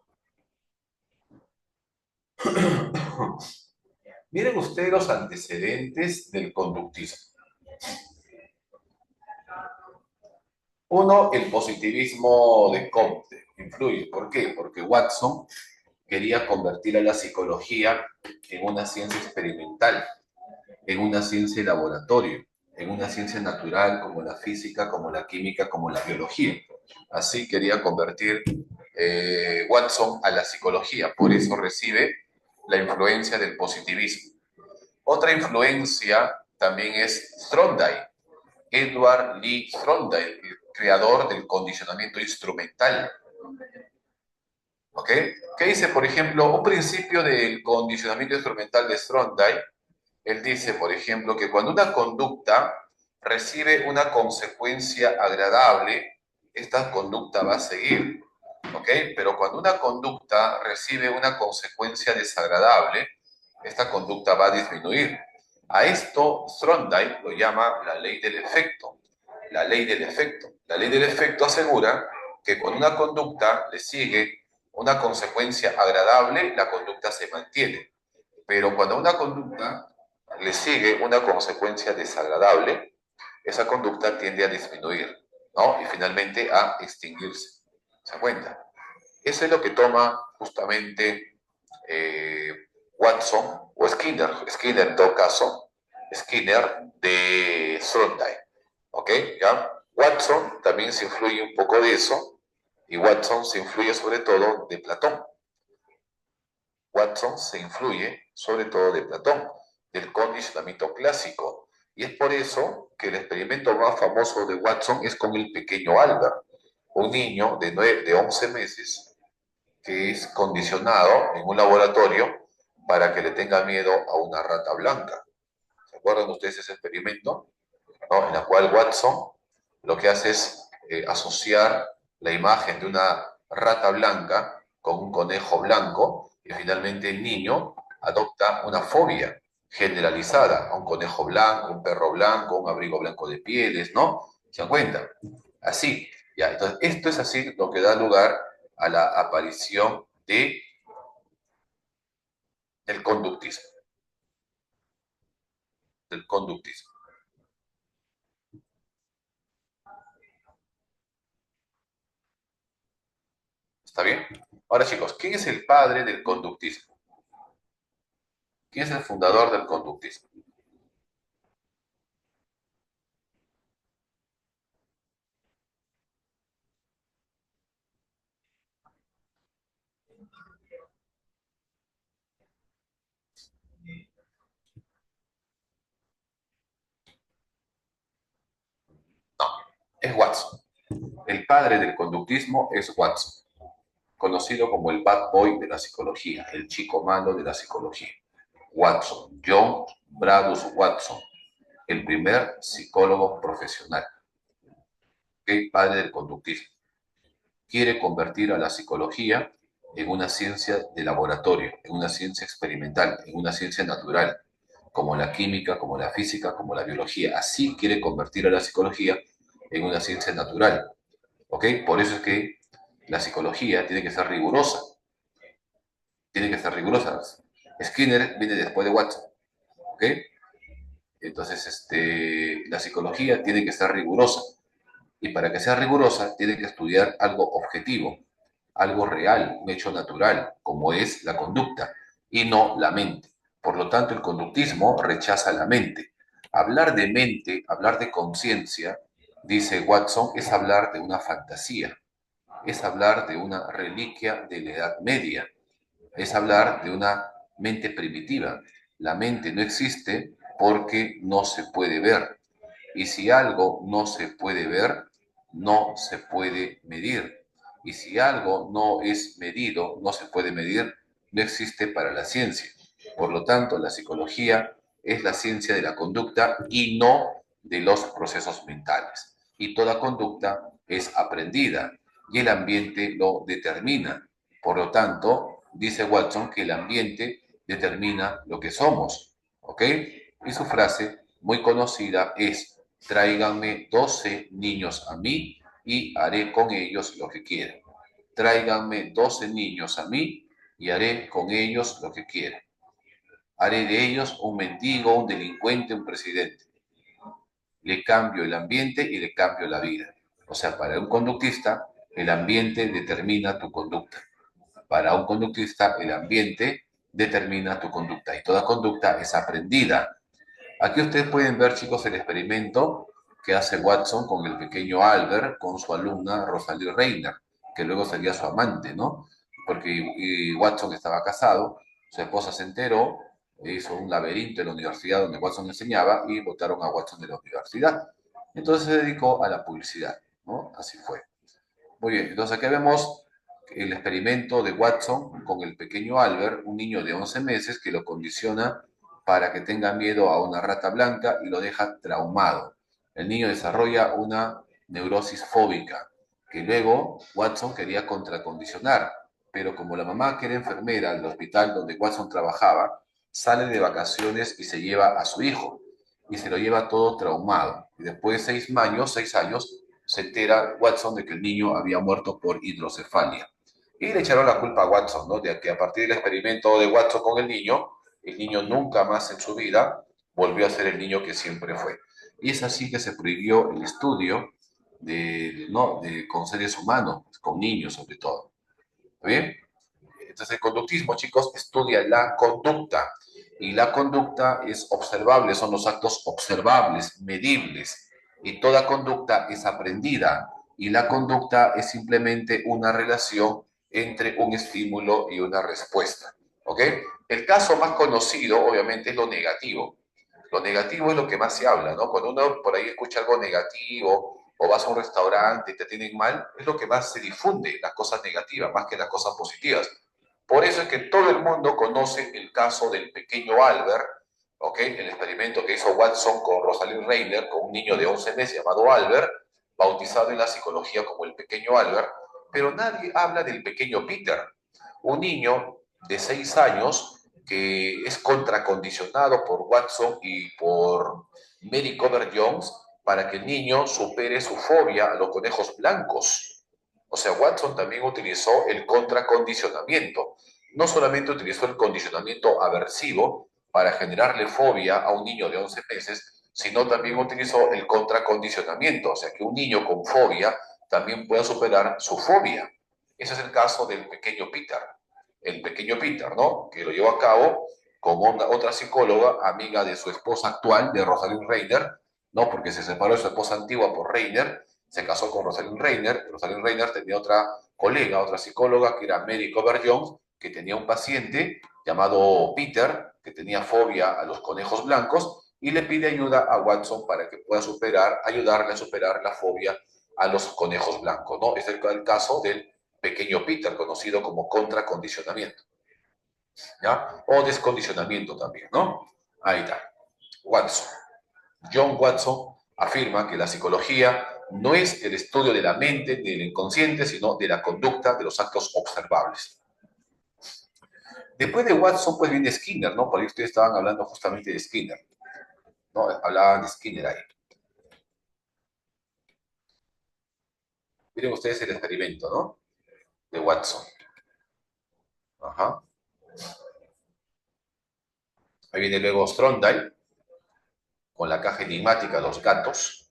Speaker 1: Miren ustedes los antecedentes del conductismo. Uno, el positivismo de Comte influye. ¿Por qué? Porque Watson quería convertir a la psicología en una ciencia experimental, en una ciencia de laboratorio, en una ciencia natural como la física, como la química, como la biología. Así quería convertir Watson a la psicología, por eso recibe la influencia del positivismo. Otra influencia también es Thorndike, Edward Lee Thorndike, el creador del condicionamiento instrumental. ¿Ok? ¿Qué dice, por ejemplo, un principio del condicionamiento instrumental de Thorndike? Él dice, por ejemplo, que cuando una conducta recibe una consecuencia agradable, esta conducta va a seguir. ¿Ok? Pero cuando una conducta recibe una consecuencia desagradable, esta conducta va a disminuir. A esto Thorndike lo llama la ley del efecto. La ley del efecto. La ley del efecto asegura que cuando una conducta le sigue una consecuencia agradable, la conducta se mantiene. Pero cuando a una conducta le sigue una consecuencia desagradable, esa conducta tiende a disminuir, ¿no? Y finalmente a extinguirse. ¿Se dan cuenta? Eso es lo que toma justamente Watson o Skinner en todo caso, Skinner de Thorndike, ¿ok? ¿Ya? Watson también se influye un poco de eso y Watson se influye sobre todo de Platón. Watson se influye sobre todo de Platón, del condicionamiento clásico. Y es por eso que el experimento más famoso de Watson es con el pequeño Albert, un niño de 11 meses que es condicionado en un laboratorio para que le tenga miedo a una rata blanca. ¿Se acuerdan ustedes de ese experimento? ¿No? En la cual Watson lo que hace es asociar la imagen de una rata blanca con un conejo blanco y finalmente el niño adopta una fobia generalizada a un conejo blanco, un perro blanco, un abrigo blanco de pieles, ¿no? ¿Se dan cuenta? Así, ya. Entonces, esto es así lo que da lugar a la aparición del conductismo, del conductismo. ¿Está bien? Ahora, chicos, ¿quién es el padre del conductismo? ¿Quién es el fundador del conductismo? No, es Watson. El padre del conductismo es Watson, conocido como el bad boy de la psicología, el chico malo de la psicología. Watson, John Bradus Watson, el primer psicólogo profesional. ¿Ok? Padre del conductismo. Quiere convertir a la psicología en una ciencia de laboratorio, en una ciencia experimental, en una ciencia natural, como la química, como la física, como la biología. Así quiere convertir a la psicología en una ciencia natural. ¿Ok? Por eso es que la psicología tiene que ser rigurosa. Tiene que ser rigurosa. Skinner viene después de Watson. ¿Ok? Entonces, la psicología tiene que ser rigurosa. Y para que sea rigurosa, tiene que estudiar algo objetivo, algo real, un hecho natural, como es la conducta, y no la mente. Por lo tanto, el conductismo rechaza la mente. Hablar de mente, hablar de conciencia, dice Watson, es hablar de una fantasía, es hablar de una reliquia de la Edad Media, es hablar de una mente primitiva. La mente no existe porque no se puede ver. Y si algo no se puede ver, no se puede medir. Y si algo no es medido, no se puede medir, no existe para la ciencia. Por lo tanto, la psicología es la ciencia de la conducta y no de los procesos mentales. Y toda conducta es aprendida y el ambiente lo determina. Por lo tanto, dice Watson que el ambiente determina lo que somos. ¿Ok? Y su frase muy conocida es: tráiganme 12 niños a mí y haré con ellos lo que quieran. Tráiganme 12 niños a mí y haré con ellos lo que quieran. Haré de ellos un mendigo, un delincuente, un presidente. Le cambio el ambiente y le cambio la vida. O sea, para un conductista, el ambiente determina tu conducta. Para un conductista, el ambiente determina tu conducta y toda conducta es aprendida. Aquí ustedes pueden ver, chicos, el experimento que hace Watson con el pequeño Albert, con su alumna Rosalie Reiner, que luego sería su amante, ¿no? Porque Watson estaba casado, su esposa se enteró, hizo un laberinto en la universidad donde Watson enseñaba y votaron a Watson de la universidad. Entonces se dedicó a la publicidad, ¿no? Así fue. Muy bien, entonces aquí vemos el experimento de Watson con el pequeño Albert, un niño de 11 meses que lo condiciona para que tenga miedo a una rata blanca y lo deja traumado. El niño desarrolla una neurosis fóbica que luego Watson quería contracondicionar, pero como la mamá, que era enfermera del hospital donde Watson trabajaba, sale de vacaciones y se lleva a su hijo y se lo lleva todo traumado. Y después de 6 años, se entera Watson de que el niño había muerto por hidrocefalia. Y le echaron la culpa a Watson, ¿no? De que a partir del experimento de Watson con el niño nunca más en su vida volvió a ser el niño que siempre fue. Y es así que se prohibió el estudio ¿no? Con seres humanos, con niños sobre todo. ¿Bien? Entonces el conductismo, chicos, estudia la conducta. Y la conducta es observable, son los actos observables, medibles. Y toda conducta es aprendida. Y la conducta es simplemente una relación entre un estímulo y una respuesta. ¿Ok? El caso más conocido, obviamente, es lo negativo. Lo negativo es lo que más se habla, ¿no? Cuando uno por ahí escucha algo negativo o vas a un restaurante y te tienen mal, es lo que más se difunde, las cosas negativas, más que las cosas positivas. Por eso es que todo el mundo conoce el caso del pequeño Albert, ¿ok? El experimento que hizo Watson con Rosalind Reiner, con un niño de 11 meses llamado Albert, bautizado en la psicología como el pequeño Albert, pero nadie habla del pequeño Peter, un niño de 6 años que es contracondicionado por Watson y por Mary Cooper Jones para que el niño supere su fobia a los conejos blancos. O sea, Watson también utilizó el contracondicionamiento. No solamente utilizó el condicionamiento aversivo para generarle fobia a un niño de 11 meses, sino también utilizó el contracondicionamiento, o sea, que un niño con fobia también pueda superar su fobia. Ese es el caso del pequeño Peter. El pequeño Peter, ¿no? Que lo llevó a cabo con otra psicóloga, amiga de su esposa actual, de Rosalind Reiner, ¿no? Porque se separó de su esposa antigua por Reiner, se casó con Rosalind Reiner. Rosalind Reiner tenía otra colega, otra psicóloga, que era Mary Cooper Jones, que tenía un paciente llamado Peter, que tenía fobia a los conejos blancos, y le pide ayuda a Watson para que pueda ayudarle a superar la fobia a los conejos blancos, ¿no? Es el caso del pequeño Peter, conocido como contracondicionamiento, ¿ya? O descondicionamiento también, ¿no? Ahí está. Watson. John Watson afirma que la psicología no es el estudio de la mente, del inconsciente, sino de la conducta, de los actos observables. Después de Watson, pues viene Skinner, ¿no? Por ahí ustedes estaban hablando justamente de Skinner, ¿no? Hablaban de Skinner ahí. Miren ustedes el experimento, ¿no? De Watson. Ajá. Ahí viene luego Strondale, con la caja enigmática, los gatos.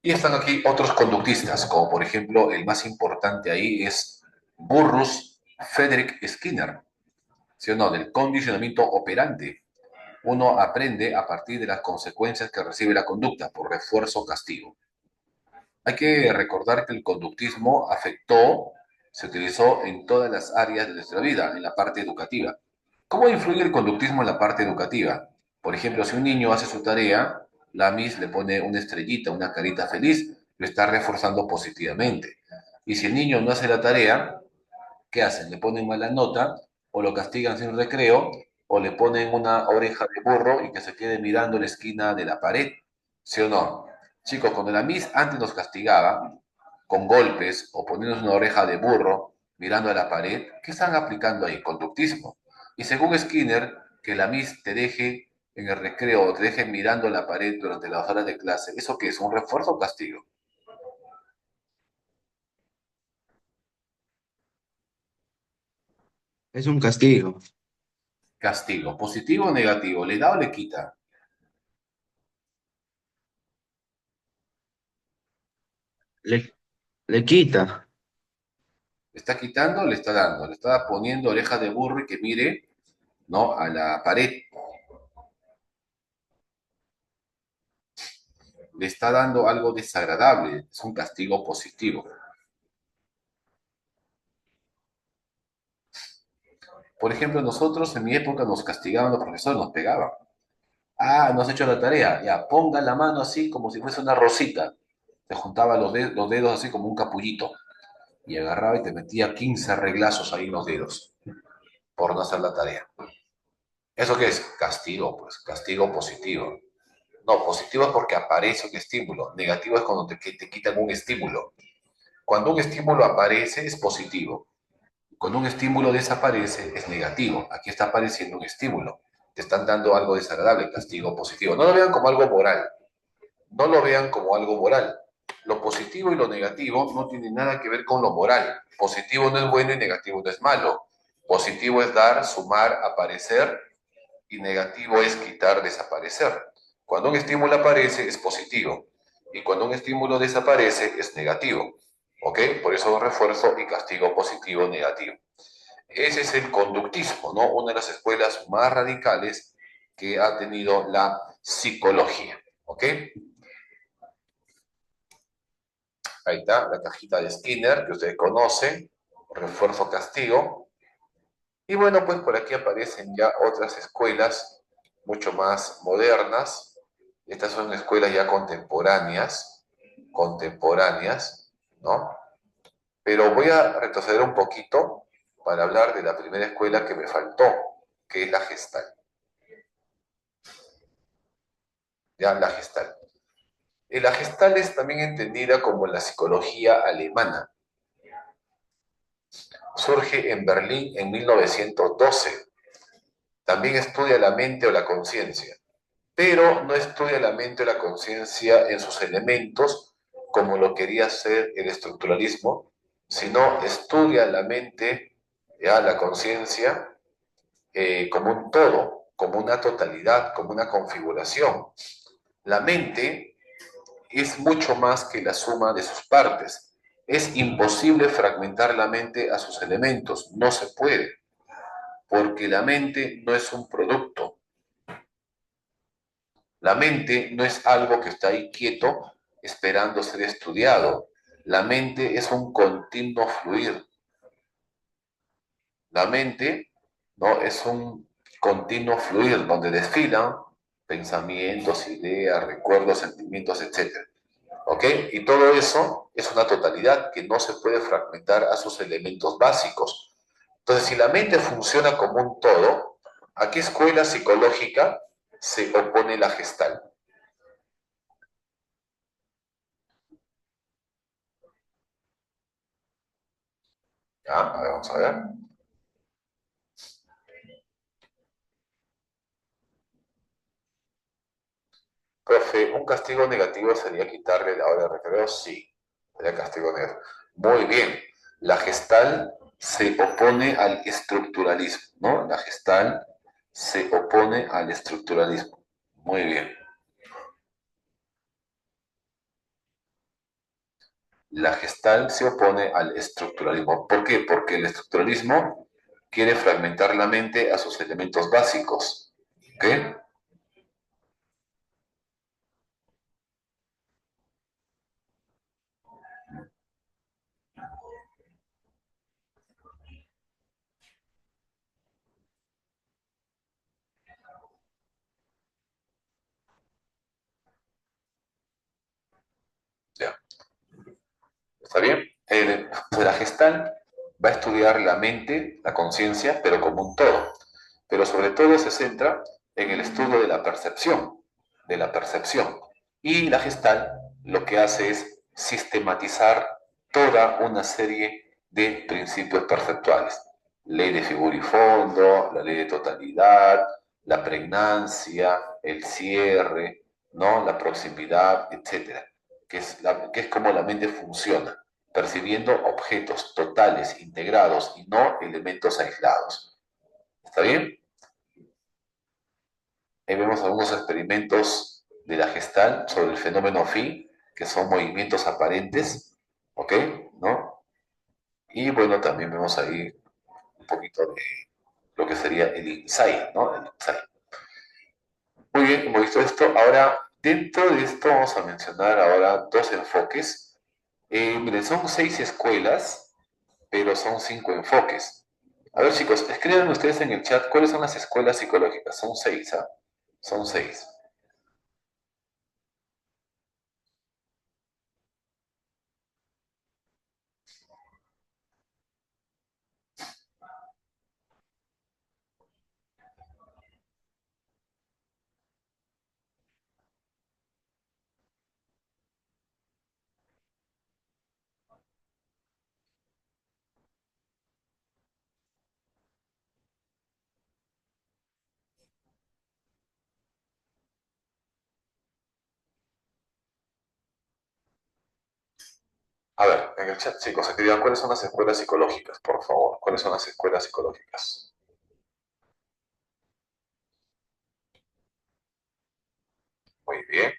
Speaker 1: Y están aquí otros conductistas, como por ejemplo el más importante ahí es Burrus Frederick Skinner, ¿sí o no? Del condicionamiento operante. Uno aprende a partir de las consecuencias que recibe la conducta por refuerzo o castigo. Hay que recordar que el conductismo se utilizó en todas las áreas de nuestra vida, en la parte educativa. ¿Cómo influye el conductismo en la parte educativa? Por ejemplo, si un niño hace su tarea, la Miss le pone una estrellita, una carita feliz, lo está reforzando positivamente. Y si el niño no hace la tarea, ¿qué hacen? Le ponen mala nota, o lo castigan sin recreo, o le ponen una oreja de burro y que se quede mirando la esquina de la pared. ¿Sí o no? Chicos, cuando la Miss antes nos castigaba con golpes o poniéndonos una oreja de burro mirando a la pared, ¿qué están aplicando ahí? Conductismo. Y según Skinner, que la Miss te deje en el recreo o te deje mirando la pared durante las horas de clase, ¿eso qué es? ¿Un refuerzo o castigo?
Speaker 2: Es un castigo.
Speaker 1: Castigo. ¿Positivo o negativo? ¿Le da o le quita?
Speaker 2: Le, le quita.
Speaker 1: ¿Le está quitando o le está dando? Le está poniendo oreja de burro y que mire, ¿no? A la pared. Le está dando algo desagradable. Es un castigo positivo. Por ejemplo, nosotros en mi época nos castigaban los profesores, nos pegaban. Ah, no has hecho la tarea. Ya, ponga la mano así como si fuese una rosita. Te juntaba los dedos así como un capullito. Y agarraba y te metía 15 reglazos ahí en los dedos por no hacer la tarea. ¿Eso qué es? Castigo, pues, castigo positivo. No, positivo es porque aparece un estímulo. Negativo es cuando te quitan un estímulo. Cuando un estímulo aparece es positivo. Cuando un estímulo desaparece es negativo. Aquí está apareciendo un estímulo. Te están dando algo desagradable, castigo positivo. No lo vean como algo moral. No lo vean como algo moral. Lo positivo y lo negativo no tienen nada que ver con lo moral. Positivo no es bueno y negativo no es malo. Positivo es dar, sumar, aparecer y negativo es quitar, desaparecer. Cuando un estímulo aparece es positivo y cuando un estímulo desaparece es negativo. ¿Ok? Por eso refuerzo y castigo positivo, negativo. Ese es el conductismo, ¿no? Una de las escuelas más radicales que ha tenido la psicología. ¿Ok? Ahí está, la cajita de Skinner, que ustedes conocen, refuerzo castigo. Y bueno, pues por aquí aparecen ya otras escuelas mucho más modernas. Estas son escuelas ya contemporáneas, ¿no? Pero voy a retroceder un poquito para hablar de la primera escuela que me faltó, que es la Gestal. Ya, la Gestal. Y la Gestal es también entendida como la psicología alemana. Surge en Berlín en 1912. También estudia la mente o la conciencia, pero no estudia la mente o la conciencia en sus elementos como lo quería hacer el estructuralismo, sino estudia la mente, ya, la conciencia, como un todo, como una totalidad, como una configuración. La mente es mucho más que la suma de sus partes. Es imposible fragmentar la mente a sus elementos, no se puede, porque la mente no es un producto. La mente no es algo que está ahí quieto esperando ser estudiado. La mente es un continuo fluir. La mente, ¿no? Es un continuo fluir donde desfilan pensamientos, ideas, recuerdos, sentimientos, etcétera. ¿Ok? Y todo eso es una totalidad que no se puede fragmentar a sus elementos básicos. Entonces, si la mente funciona como un todo, ¿a qué escuela psicológica se opone la gestal? ¿Ya? A ver, vamos a ver. Profe, ¿un castigo negativo sería quitarle la hora de recreo? Sí, sería castigo negativo. Muy bien. La gestal se opone al estructuralismo, ¿no? La gestal se opone al estructuralismo. Muy bien. La gestal se opone al estructuralismo. ¿Por qué? Porque el estructuralismo quiere fragmentar la mente a sus elementos básicos. ¿Ok? Ya. ¿Está bien? La Gestalt va a estudiar la mente, la conciencia, pero como un todo. Pero sobre todo se centra en el estudio de la percepción, de la percepción. Y la Gestalt lo que hace es sistematizar toda una serie de principios perceptuales. Ley de figura y fondo, la ley de totalidad, la pregnancia, el cierre, ¿no? La proximidad, etcétera, que es como la mente funciona, percibiendo objetos totales, integrados y no elementos aislados. ¿Está bien? Ahí vemos algunos experimentos de la Gestalt sobre el fenómeno phi, que son movimientos aparentes, ¿ok? ¿No? Y bueno, también vemos ahí un poquito de lo que sería el insight, ¿no? El insight. Muy bien, hemos visto esto. Ahora, dentro de esto vamos a mencionar ahora dos enfoques. Miren, son 6 escuelas, pero son 5 enfoques. A ver, chicos, escriban ustedes en el chat cuáles son las escuelas psicológicas. Son 6, ¿ah? Son 6. A ver, en el chat, chicos, escriban cuáles son las escuelas psicológicas, por favor. ¿Cuáles son las escuelas psicológicas? Muy bien.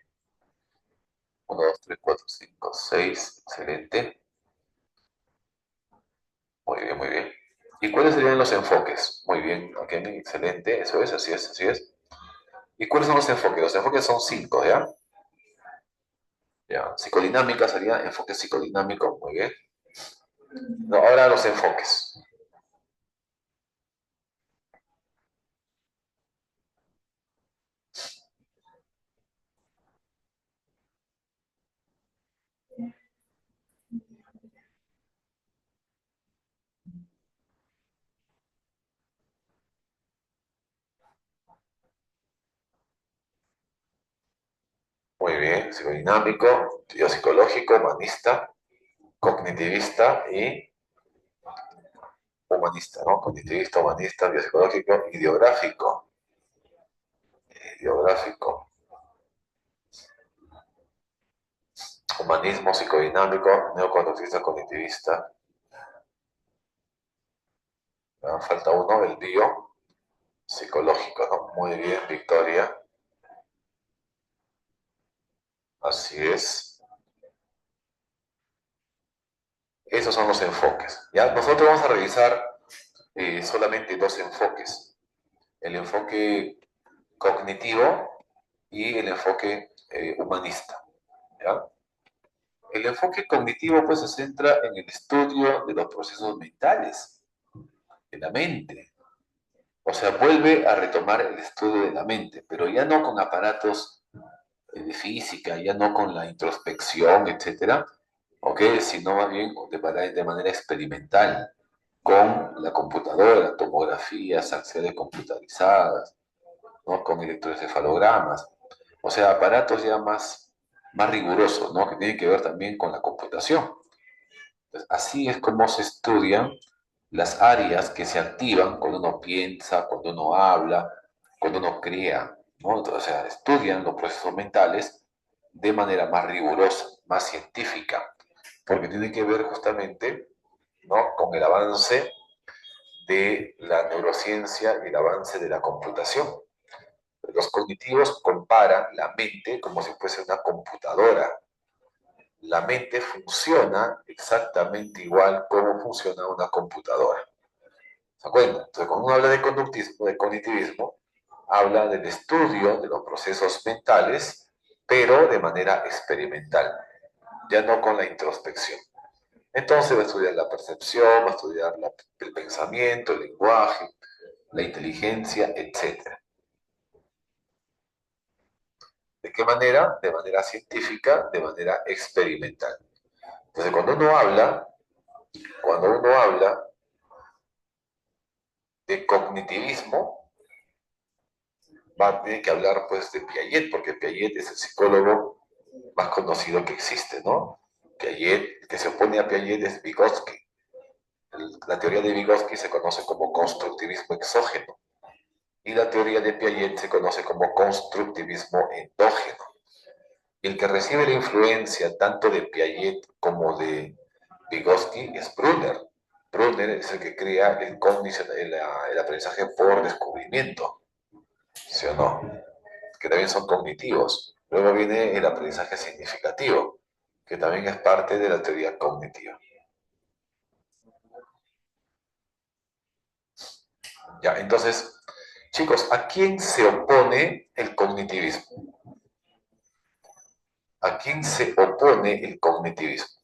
Speaker 1: 1, 2, 3, 4, 5, 6. Excelente. Muy bien, muy bien. ¿Y cuáles serían los enfoques? Muy bien, ok, excelente. Eso es, así es, así es. ¿Y cuáles son los enfoques? Los enfoques son 5, ¿ya? Ya. Psicodinámica sería enfoque psicodinámico. Muy bien. No, ahora los enfoques. Muy bien. Psicodinámico, biopsicológico, humanista, cognitivista y humanista, ¿no? Cognitivista, humanista, biopsicológico, ideográfico. Ideográfico. Humanismo psicodinámico, neoconductista, cognitivista. Falta uno, el bio psicológico, ¿no? Muy bien, Victoria. Así es. Esos son los enfoques. ¿Ya? Nosotros vamos a revisar solamente 2 enfoques. El enfoque cognitivo y el enfoque humanista. ¿Ya? El enfoque cognitivo pues se centra en el estudio de los procesos mentales, de la mente. O sea, vuelve a retomar el estudio de la mente, pero ya no con aparatos de física, ya no con la introspección, etcétera, ¿ok? Sino más bien de manera experimental, con la computadora, tomografías, acciones computarizadas, ¿no? Con electroencefalogramas, o sea, aparatos ya más rigurosos, ¿no? Que tienen que ver también con la computación. Entonces, así es como se estudian las áreas que se activan cuando uno piensa, cuando uno habla, cuando uno crea, ¿no? Entonces, o sea, estudian los procesos mentales de manera más rigurosa, más científica, porque tiene que ver justamente, ¿no? Con el avance de la neurociencia y el avance de la computación. Los cognitivos comparan la mente como si fuese una computadora. La mente funciona exactamente igual como funciona una computadora. ¿Se acuerdan? Entonces, cuando uno habla de conductismo, de cognitivismo, habla del estudio de los procesos mentales, pero de manera experimental, ya no con la introspección. Entonces va a estudiar la percepción, va a estudiar el pensamiento, el lenguaje, la inteligencia, etc. ¿De qué manera? De manera científica, de manera experimental. Entonces, cuando uno habla, Cuando uno habla de cognitivismo, va a tener que hablar pues de Piaget, porque Piaget es el psicólogo más conocido que existe, ¿no? Piaget, el que se opone a Piaget es Vygotsky. La teoría de Vygotsky se conoce como constructivismo exógeno y la teoría de Piaget se conoce como constructivismo endógeno. Y el que recibe la influencia tanto de Piaget como de Vygotsky es Brunner. Brunner es el que crea el aprendizaje por descubrimiento, ¿sí o no? Que también son cognitivos. Luego viene el aprendizaje significativo, que también es parte de la teoría cognitiva. Ya, entonces, chicos, ¿a quién se opone el cognitivismo? ¿A quién se opone el cognitivismo?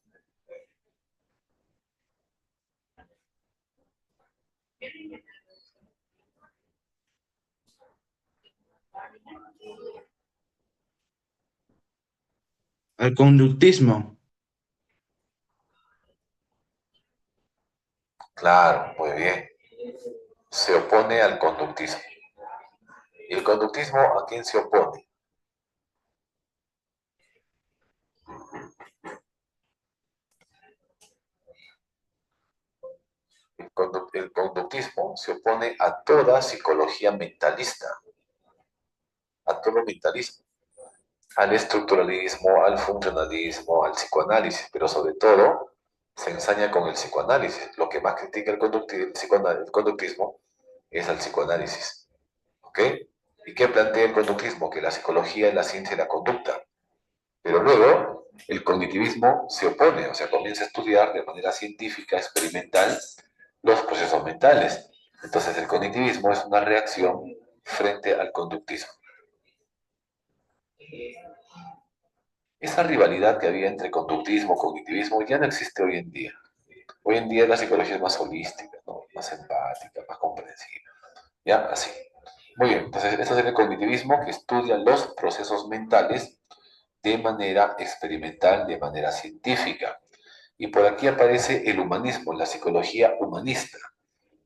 Speaker 2: Al conductismo.
Speaker 1: Claro, muy bien. Se opone al conductismo. ¿Y el conductismo a quién se opone? El conductismo se opone a toda psicología mentalista, a todo mentalismo, al estructuralismo, al funcionalismo, al psicoanálisis, pero sobre todo se ensaña con el psicoanálisis. Lo que más critica el conductismo es al psicoanálisis. ¿Ok? ¿Y qué plantea el conductismo? Que la psicología es la ciencia de la conducta. Pero luego el cognitivismo se opone, o sea, comienza a estudiar de manera científica, experimental, los procesos mentales. Entonces el cognitivismo es una reacción frente al conductismo. Esa rivalidad que había entre conductismo y cognitivismo ya no existe hoy en día. Hoy en día la psicología es más holística, ¿no? Más empática, más comprensiva. ¿Ya? Así. Muy bien, entonces esto es el cognitivismo que estudia los procesos mentales de manera experimental, de manera científica. Y por aquí aparece el humanismo, la psicología humanista.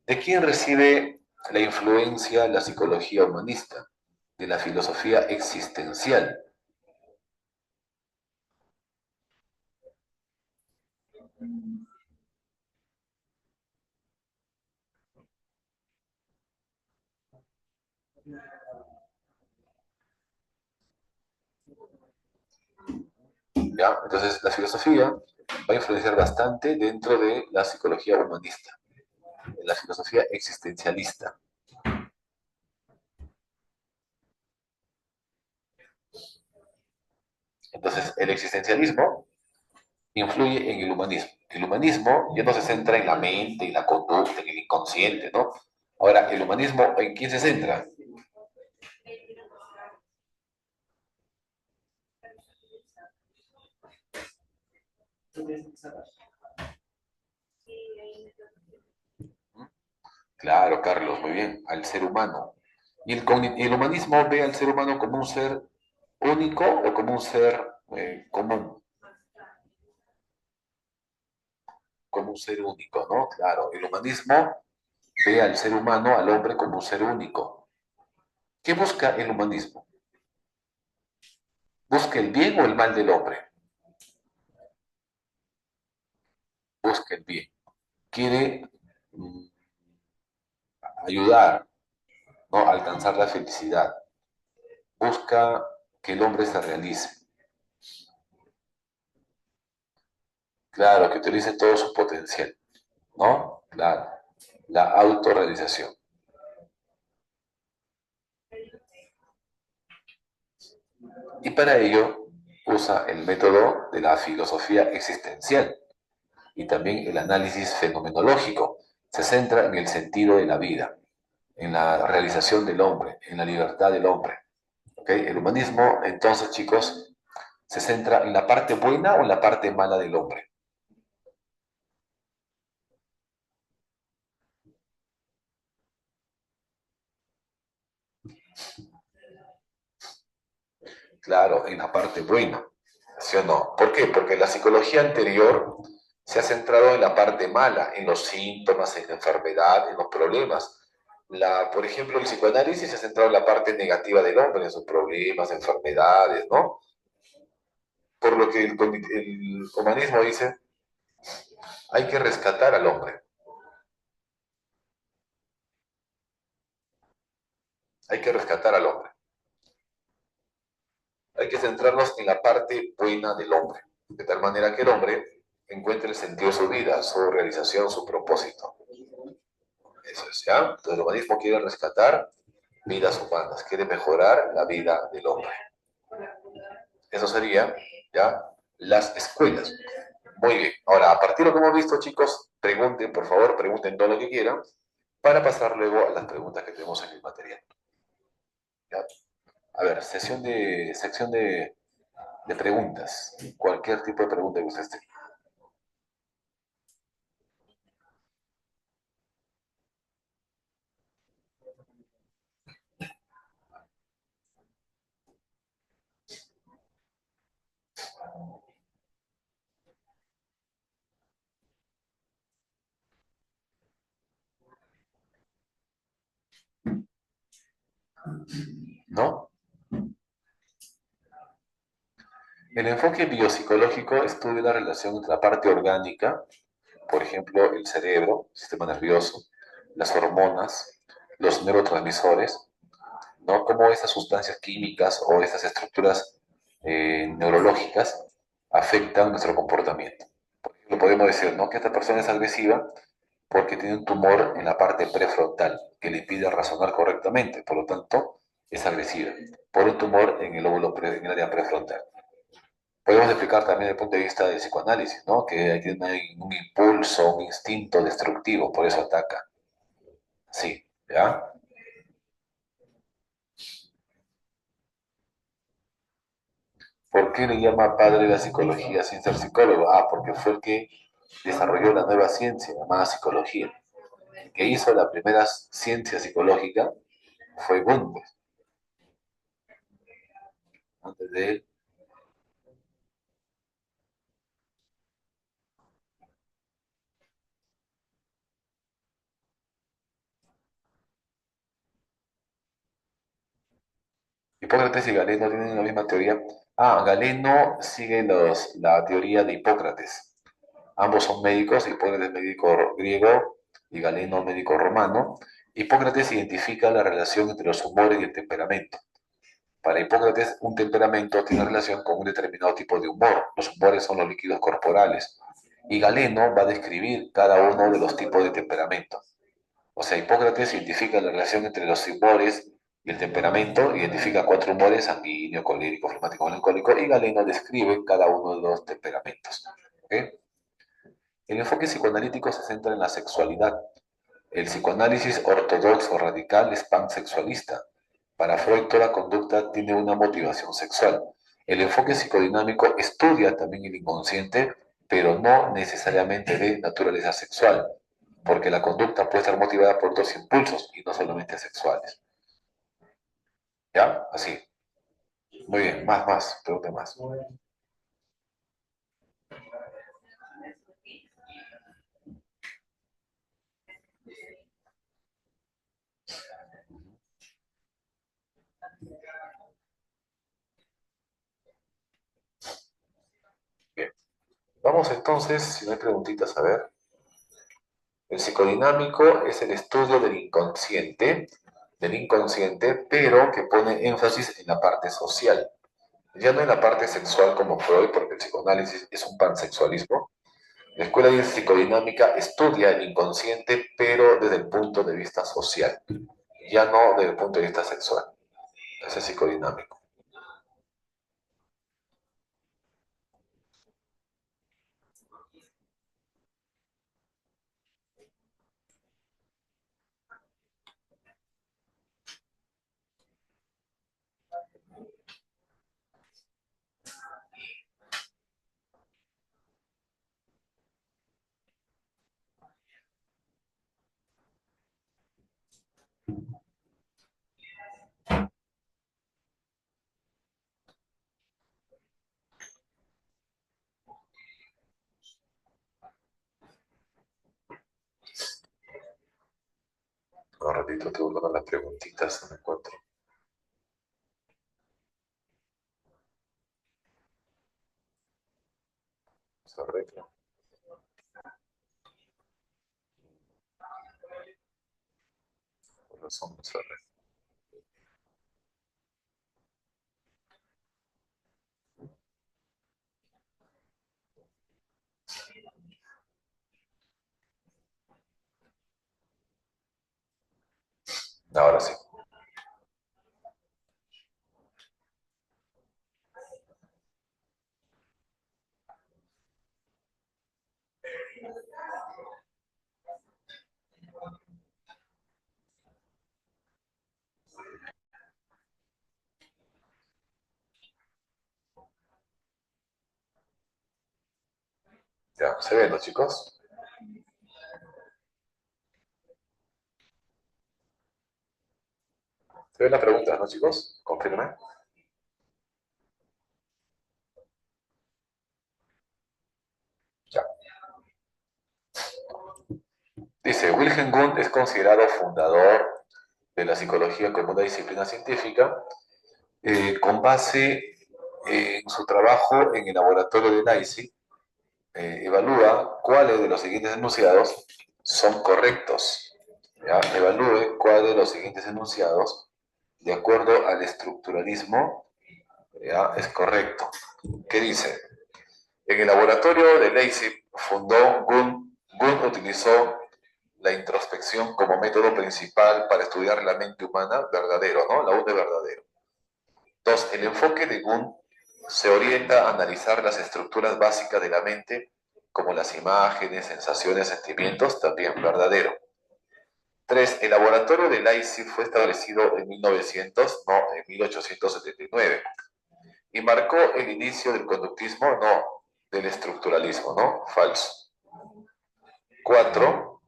Speaker 1: ¿De quién recibe la influencia la psicología humanista? De la filosofía existencial. ¿Ya? Entonces, la filosofía va a influenciar bastante dentro de la psicología humanista, en la filosofía existencialista. Entonces, el existencialismo influye en el humanismo. El humanismo ya no se centra en la mente, en la conducta, en el inconsciente, ¿no? Ahora, el humanismo, ¿en quién se centra? Claro, Carlos, muy bien, al ser humano. ¿Y el humanismo ve al ser humano como un ser único o como un ser común? Como un ser único, ¿no? Claro, el humanismo ve al ser humano, al hombre, como un ser único. ¿Qué busca el humanismo? ¿Busca el bien o el mal del hombre? Busca el bien. Quiere mm, ayudar, ¿no? A alcanzar la felicidad. Busca que el hombre se realice. Claro, que utilice todo su potencial, ¿no? Claro, la autorrealización. Y para ello usa el método de la filosofía existencial y también el análisis fenomenológico. Se centra en el sentido de la vida, en la realización del hombre, en la libertad del hombre. ¿Okay? El humanismo, entonces, chicos, se centra en la parte buena o en la parte mala del hombre. Claro, en la parte buena, ¿sí o no? ¿Por qué? Porque la psicología anterior Se ha centrado en la parte mala, en los síntomas, en la enfermedad, en los problemas. Por ejemplo, el psicoanálisis se ha centrado en la parte negativa del hombre, en sus problemas, enfermedades, ¿no? Por lo que el humanismo dice, hay que rescatar al hombre, hay que rescatar al hombre. Hay que centrarnos en la parte buena del hombre, de tal manera que el hombre encuentre el sentido de su vida, su realización, su propósito. Eso es, ¿ya? Entonces el humanismo quiere rescatar vidas humanas, quiere mejorar la vida del hombre. Eso sería, ¿ya? Las escuelas. Muy bien. Ahora, a partir de lo que hemos visto, chicos, pregunten, por favor, pregunten todo lo que quieran, para pasar luego a las preguntas que tenemos en el material. ¿Ya? A ver, sección de preguntas. Cualquier tipo de pregunta que ustedes tengan. ¿No? El enfoque biopsicológico estudia la relación entre la parte orgánica, por ejemplo, el cerebro, el sistema nervioso, las hormonas, los neurotransmisores, ¿no? Cómo estas sustancias químicas o estas estructuras neurológicas afectan nuestro comportamiento. Por ejemplo, podemos decir, ¿no? Que esta persona es agresiva porque tiene un tumor en la parte prefrontal que le impide razonar correctamente, por lo tanto, es agresiva, por un tumor en el lóbulo en el área prefrontal. Podemos explicar también desde el punto de vista del psicoanálisis, ¿no? Que hay un impulso, un instinto destructivo, por eso ataca. Sí, ¿ya? ¿Por qué le llama padre de la psicología sin ser psicólogo? Ah, porque fue el que desarrolló la nueva ciencia llamada psicología. El que hizo la primera ciencia psicológica fue Wundt. Antes de él. Hipócrates y Galeno tienen la misma teoría. Ah, Galeno sigue la teoría de Hipócrates. Ambos son médicos, Hipócrates médico griego y Galeno médico romano. Hipócrates identifica la relación entre los humores y el temperamento. Para Hipócrates, un temperamento tiene relación con un determinado tipo de humor. Los humores son los líquidos corporales. Y Galeno va a describir cada uno de los tipos de temperamento. O sea, Hipócrates identifica la relación entre los humores y el temperamento, identifica cuatro humores, sanguíneo, colérico, flemático, melancólico, y Galeno describe cada uno de los temperamentos. ¿Okay? El enfoque psicoanalítico se centra en la sexualidad. El psicoanálisis ortodoxo radical es pansexualista. Para Freud toda conducta tiene una motivación sexual. El enfoque psicodinámico estudia también el inconsciente, pero no necesariamente de naturaleza sexual, porque la conducta puede estar motivada por otros impulsos y no solamente sexuales. ¿Ya? Así. Muy bien, pregunte más. Bien. Vamos entonces, si no hay preguntitas, a ver. El psicodinámico es el estudio del inconsciente, pero que pone énfasis en la parte social, ya no en la parte sexual como Freud, porque el psicoanálisis es un pansexualismo. La escuela de psicodinámica estudia el inconsciente, pero desde el punto de vista social, ya no desde el punto de vista sexual. Ese es psicodinámico. segundito, tengo que buscar las preguntitas, no me encuentro. Se arregla. Por razón, no se arregla. Ahora sí. Ya, ¿se ven los chicos? ¿Se ven las preguntas, no, chicos? Confirme. Ya. Dice, Wilhelm Wundt es considerado fundador de la psicología como una disciplina científica con base en su trabajo en el laboratorio de Leipzig. Evalúa cuáles de los siguientes enunciados son correctos. ¿Ya? Evalúe cuál de los siguientes enunciados, de acuerdo al estructuralismo, ¿ya? Es correcto. ¿Qué dice? En el laboratorio de Leipzig fundó Gunn utilizó la introspección como método principal para estudiar la mente humana, verdadero, ¿no? La U de verdadero. Dos, el enfoque de Gunn se orienta a analizar las estructuras básicas de la mente, como las imágenes, sensaciones, sentimientos, también verdadero. Tres, el laboratorio de Leipzig fue establecido en 1900, no, en 1879, y marcó el inicio del conductismo, no, del estructuralismo, ¿no? Falso. Cuatro,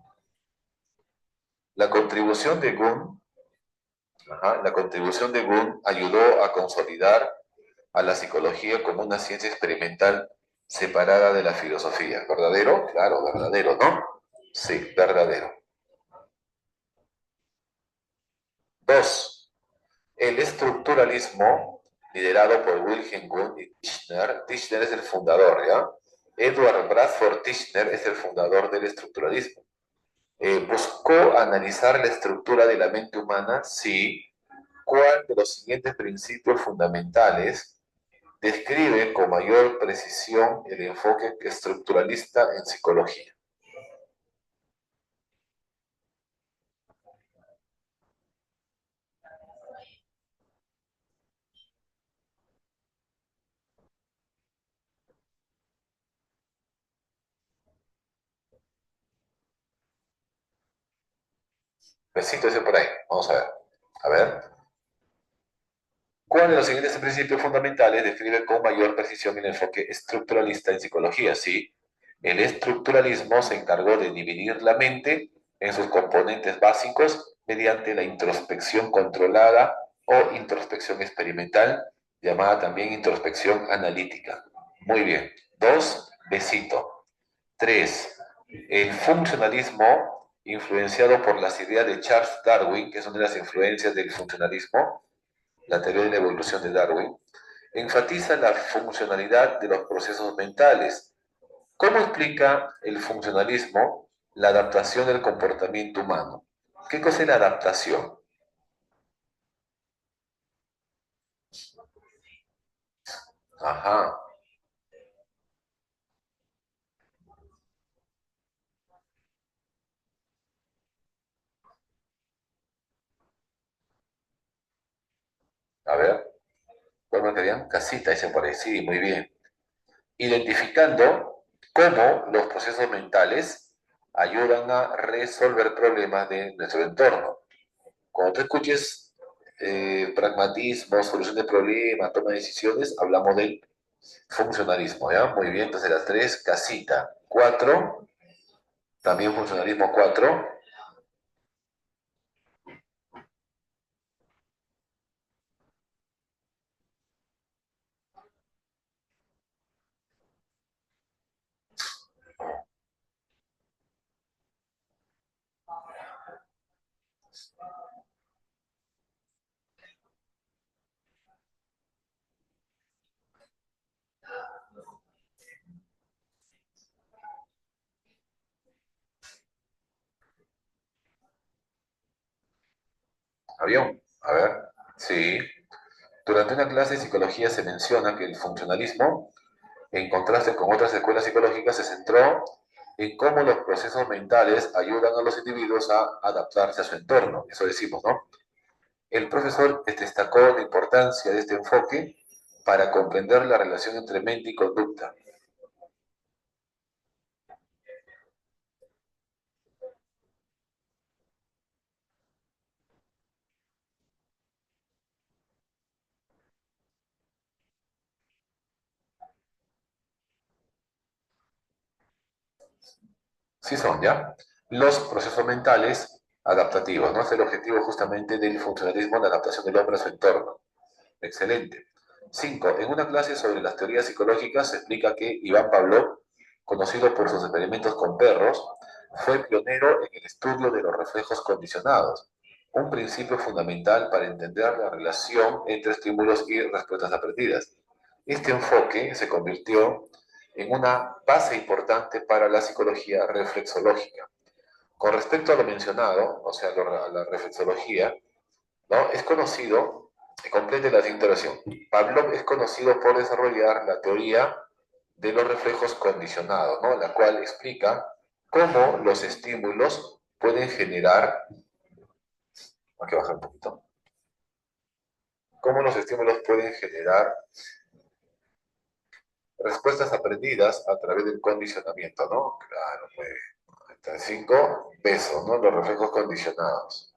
Speaker 1: la contribución de Gunn, la contribución de Gunn ayudó a consolidar a la psicología como una ciencia experimental separada de la filosofía. ¿Verdadero? Claro, verdadero, ¿no? Sí, verdadero. Dos, el estructuralismo, liderado por Wilhelm Wundt y Tishner. Tishner es el fundador, ¿ya? Edward Bradford Tishner es el fundador del estructuralismo. Buscó analizar la estructura de la mente humana, sí. ¿Cuál de los siguientes principios fundamentales describe con mayor precisión el enfoque estructuralista en psicología? Besito ese por ahí. Vamos a ver. A ver. ¿Cuál de los siguientes principios fundamentales describe con mayor precisión el enfoque estructuralista en psicología? Sí, el estructuralismo se encargó de dividir la mente en sus componentes básicos mediante la introspección controlada o introspección experimental, llamada también introspección analítica. Muy bien. Dos, besito. Tres, el funcionalismo, influenciado por las ideas de Charles Darwin, que son de las influencias del funcionalismo, la teoría de la evolución de Darwin, enfatiza la funcionalidad de los procesos mentales. ¿Cómo explica el funcionalismo la adaptación del comportamiento humano? ¿Qué cosa es la adaptación? Ajá, a ver, ¿cuál material? Casita, dice por ahí, sí, muy bien. Identificando cómo los procesos mentales ayudan a resolver problemas de nuestro entorno. Cuando tú escuches pragmatismo, solución de problemas, toma de decisiones, hablamos del funcionalismo, ¿ya? Muy bien, entonces las tres, casita. Cuatro, también funcionalismo cuatro. Avión. A ver. Sí. Durante una clase de psicología se menciona que el funcionalismo, en contraste con otras escuelas psicológicas, se centró en cómo los procesos mentales ayudan a los individuos a adaptarse a su entorno. Eso decimos, ¿no? El profesor destacó la importancia de este enfoque para comprender la relación entre mente y conducta. Sí son, ¿ya? Los procesos mentales adaptativos, ¿no? Es el objetivo justamente del funcionalismo, la adaptación del hombre a su entorno. Excelente. 5. En una clase sobre las teorías psicológicas se explica que Iván Pavlov, conocido por sus experimentos con perros, fue pionero en el estudio de los reflejos condicionados, un principio fundamental para entender la relación entre estímulos y respuestas aprendidas. Este enfoque se convirtió en una base importante para la psicología reflexológica. Con respecto a lo mencionado, o sea, a la reflexología, ¿no? Es conocido, complete la siguiente oración. Pavlov es conocido por desarrollar la teoría de los reflejos condicionados, ¿no? La cual explica cómo los estímulos pueden generar, hay que bajar un poquito, cómo los estímulos pueden generar respuestas aprendidas a través del condicionamiento, ¿no? Claro, muy bien. 5, besos, ¿no? Los reflejos condicionados.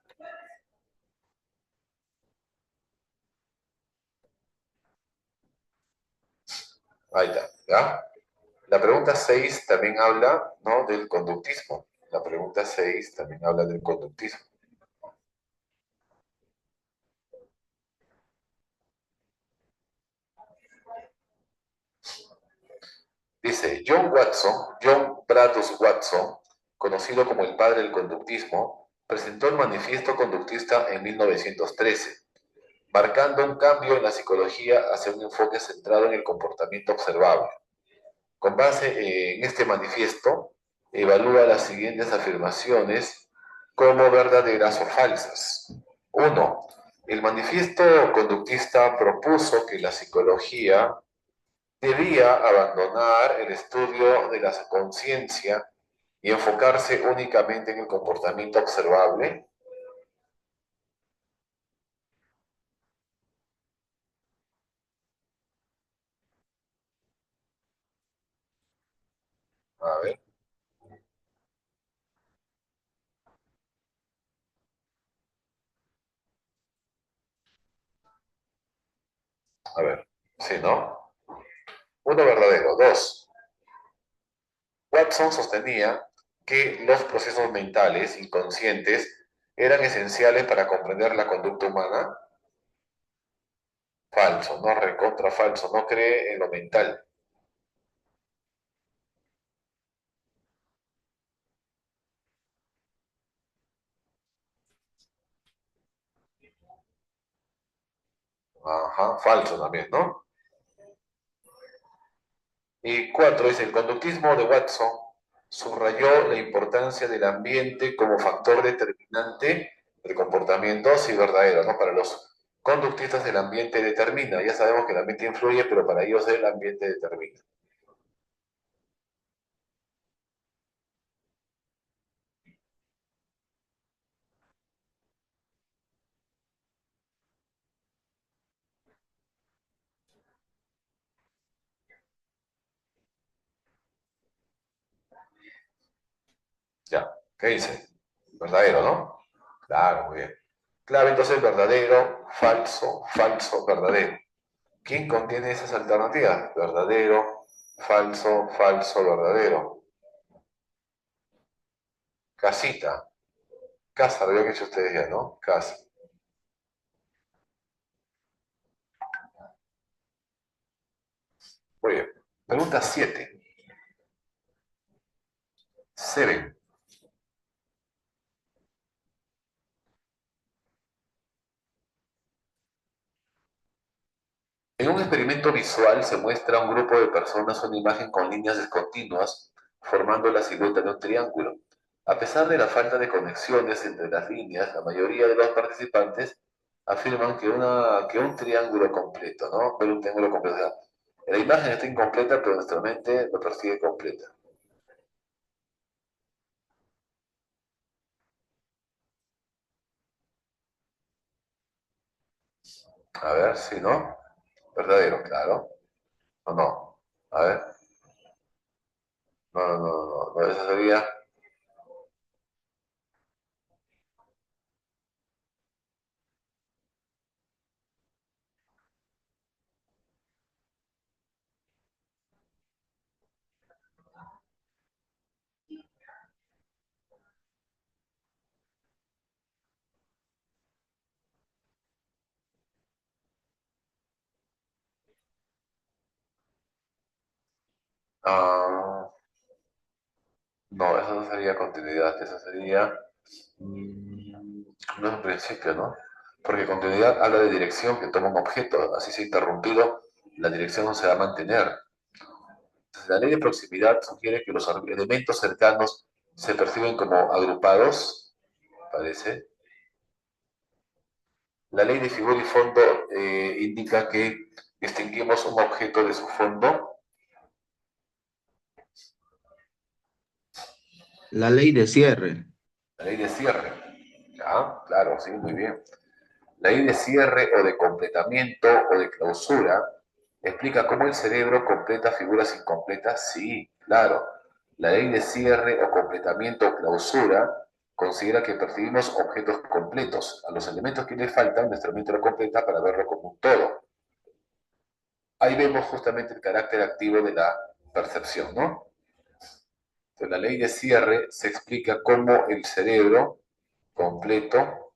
Speaker 1: Ahí está, ¿ya? La pregunta 6 también habla, ¿no?, del conductismo. La pregunta 6 también habla del conductismo. Dice, John Bradus Watson, conocido como el padre del conductismo, presentó el manifiesto conductista en 1913, marcando un cambio en la psicología hacia un enfoque centrado en el comportamiento observable. Con base en este manifiesto, evalúa las siguientes afirmaciones como verdaderas o falsas. 1. El manifiesto conductista propuso que la psicología debía abandonar el estudio de la conciencia y enfocarse únicamente en el comportamiento observable. A ver, a ver. Sí, ¿no? Uno verdadero. 2. Watson sostenía que los procesos mentales inconscientes eran esenciales para comprender la conducta humana. Falso, no, recontra falso, no cree en lo mental. Ajá, falso también, ¿no? Y 4 dice, el conductismo de Watson subrayó la importancia del ambiente como factor determinante del comportamiento, sí, verdadero, ¿no? Para los conductistas el ambiente determina, ya sabemos que el ambiente influye, pero para ellos el ambiente determina. Ya, ¿qué dice? Verdadero, ¿no? Claro, muy bien. Clave entonces verdadero, falso, falso, verdadero. ¿Quién contiene esas alternativas? Verdadero, falso, falso, verdadero. Casita. Casa, lo habían hecho ustedes ya, ¿no? Casa. Muy bien. Pregunta 7. 7. En un experimento visual se muestra a un grupo de personas una imagen con líneas discontinuas formando la silueta de un triángulo. A pesar de la falta de conexiones entre las líneas, la mayoría de los participantes afirman que un triángulo completo, ¿no? Ver un triángulo completo. O sea, la imagen está incompleta, pero nuestra mente lo percibe completa. A ver, si no. Verdadero, claro. O no. A ver. No, no, no, no, no, eso sería. Ah, no, eso no sería continuidad, eso sería. No es un principio, ¿no? Porque continuidad habla de dirección que toma un objeto, así se ha interrumpido, la dirección no se va a mantener. Entonces, la ley de proximidad sugiere que los elementos cercanos se perciben como agrupados, parece. La ley de figura y fondo indica que distinguimos un objeto de su fondo.
Speaker 2: La ley de cierre.
Speaker 1: La ley de cierre. Ah, claro, sí, muy bien. La ley de cierre o de completamiento o de clausura explica cómo el cerebro completa figuras incompletas. Sí, claro. La ley de cierre o completamiento o clausura considera que percibimos objetos completos. A los elementos que le faltan, nuestra mente lo completa para verlo como un todo. Ahí vemos justamente el carácter activo de la percepción, ¿no? Entonces, la ley de cierre se explica cómo el cerebro completo,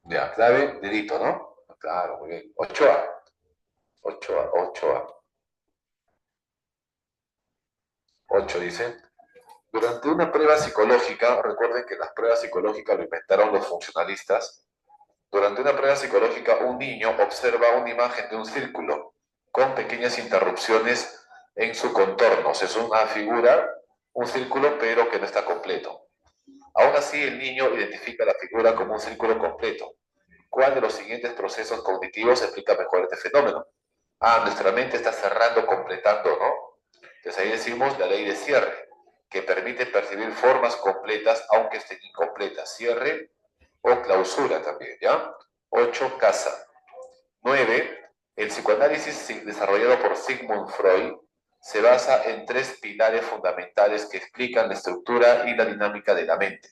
Speaker 1: ya, clave, dedito, ¿no? Claro, muy bien. 8A, 8A, 8A, 8 dice. Durante una prueba psicológica, recuerden que las pruebas psicológicas lo inventaron los funcionalistas. Durante una prueba psicológica, un niño observa una imagen de un círculo con pequeñas interrupciones en su contorno. O sea, es una figura, un círculo, pero que no está completo. Aún así, el niño identifica la figura como un círculo completo. ¿Cuál de los siguientes procesos cognitivos explica mejor este fenómeno? Ah, nuestra mente está cerrando, completando, ¿no? Entonces ahí decimos la ley de cierre, que permite percibir formas completas aunque estén incompletas. Cierre o clausura también, ¿ya? 8, casa. 9, el psicoanálisis desarrollado por Sigmund Freud se basa en tres pilares fundamentales que explican la estructura y la dinámica de la mente.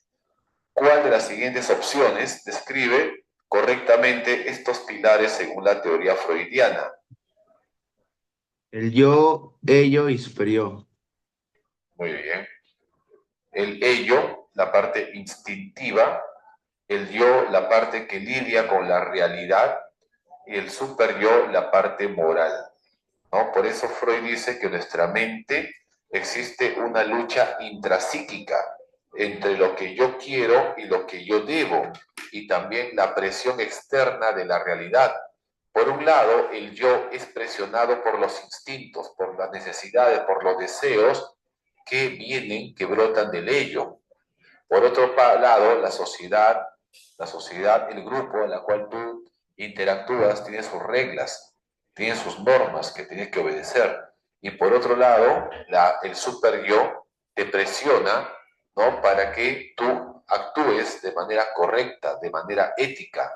Speaker 1: ¿Cuál de las siguientes opciones describe correctamente estos pilares según la teoría freudiana?
Speaker 2: El yo, ello y superior.
Speaker 1: Muy bien. El ello, la parte instintiva, el yo, la parte que lidia con la realidad, y el super yo, la parte moral, ¿no? Por eso Freud dice que en nuestra mente existe una lucha intrapsíquica entre lo que yo quiero y lo que yo debo, y también la presión externa de la realidad. Por un lado, el yo es presionado por los instintos, por las necesidades, por los deseos que vienen, que brotan del ello. Por otro lado, la sociedad, el grupo en la cual tú interactúas, tiene sus reglas, tiene sus normas que tienes que obedecer. Y por otro lado, el super yo te presiona, ¿no? Para que tú actúes de manera correcta, de manera ética,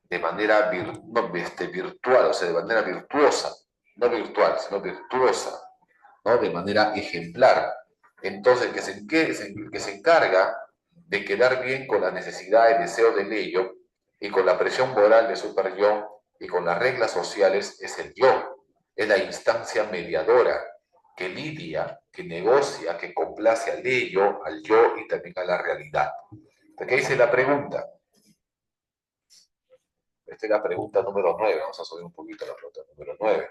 Speaker 1: de manera no, virtual, o sea, de manera virtuosa, no virtual, sino virtuosa, ¿no? De manera ejemplar. Entonces, que se encarga de quedar bien con las necesidades, deseos del ello y con la presión moral de super yo y con las reglas sociales es el yo, es la instancia mediadora que lidia, que negocia, que complace al ello, al yo y también a la realidad. ¿Qué dice la pregunta? Esta es la pregunta número 9. Vamos a subir un poquito la pregunta número 9.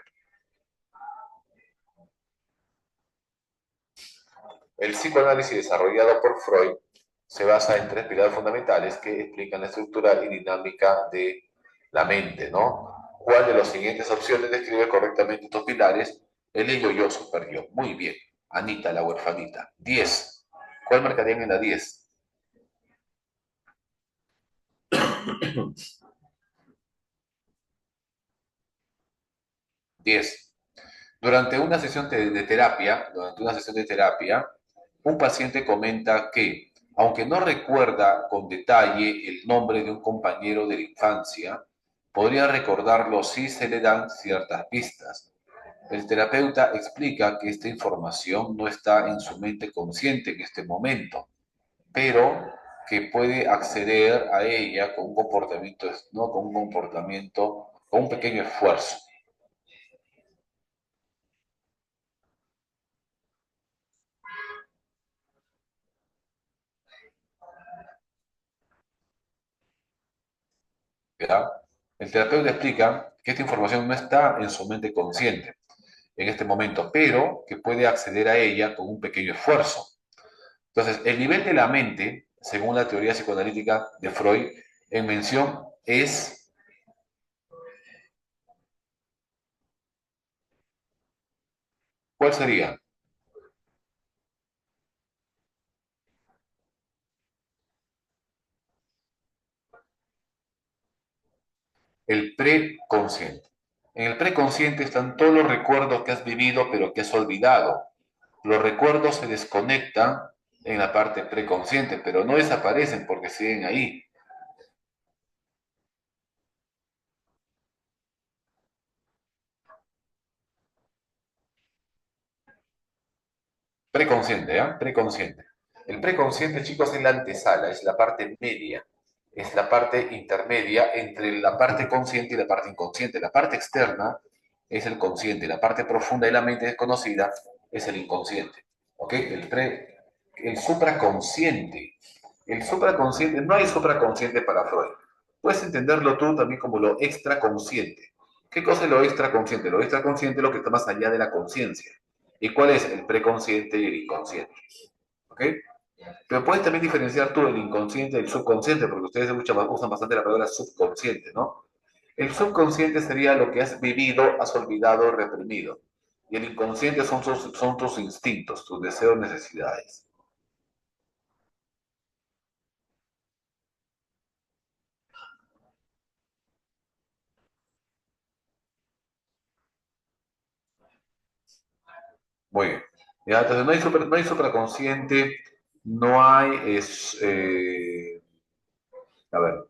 Speaker 1: El psicoanálisis desarrollado por Freud se basa en tres pilares fundamentales que explican la estructura y dinámica de la mente, ¿no? ¿Cuál de las siguientes opciones describe correctamente estos pilares? El ello, yo, super yo. Muy bien. Anita, la huerfanita. 10. ¿Cuál marcarían en la 10? 10. Durante una sesión de terapia, un paciente comenta que, aunque no recuerda con detalle el nombre de un compañero de la infancia, podría recordarlo si se le dan ciertas pistas. El terapeuta explica que esta información no está en su mente consciente en este momento, pero que puede acceder a ella con un comportamiento, ¿no? Con un pequeño esfuerzo. ¿Ya? El terapeuta explica que esta información no está en su mente consciente en este momento, pero que puede acceder a ella con un pequeño esfuerzo. Entonces, el nivel de la mente, según la teoría psicoanalítica de Freud, en mención es, ¿cuál sería? El preconsciente. En el preconsciente están todos los recuerdos que has vivido pero que has olvidado. Los recuerdos se desconectan en la parte preconsciente, pero no desaparecen porque siguen ahí. Preconsciente, ¿ya? Preconsciente. El preconsciente, chicos, es la antesala, es la parte media, es la parte intermedia entre la parte consciente y la parte inconsciente. La parte externa es el consciente, la parte profunda de la mente desconocida es el inconsciente. ¿Ok? El supraconsciente. El supraconsciente, no hay supraconsciente para Freud. Puedes entenderlo tú también como lo extraconsciente. ¿Qué cosa es lo extraconsciente? Lo extraconsciente es lo que está más allá de la conciencia. ¿Y cuál es el preconsciente y el inconsciente? ¿Ok? Pero puedes también diferenciar tú el inconsciente del subconsciente, porque ustedes usan bastante la palabra subconsciente, ¿no? El subconsciente sería lo que has vivido, has olvidado, reprimido. Y el inconsciente son tus instintos, tus deseos, necesidades. Muy bien. Ya, entonces no hay supraconsciente, no hay, a ver,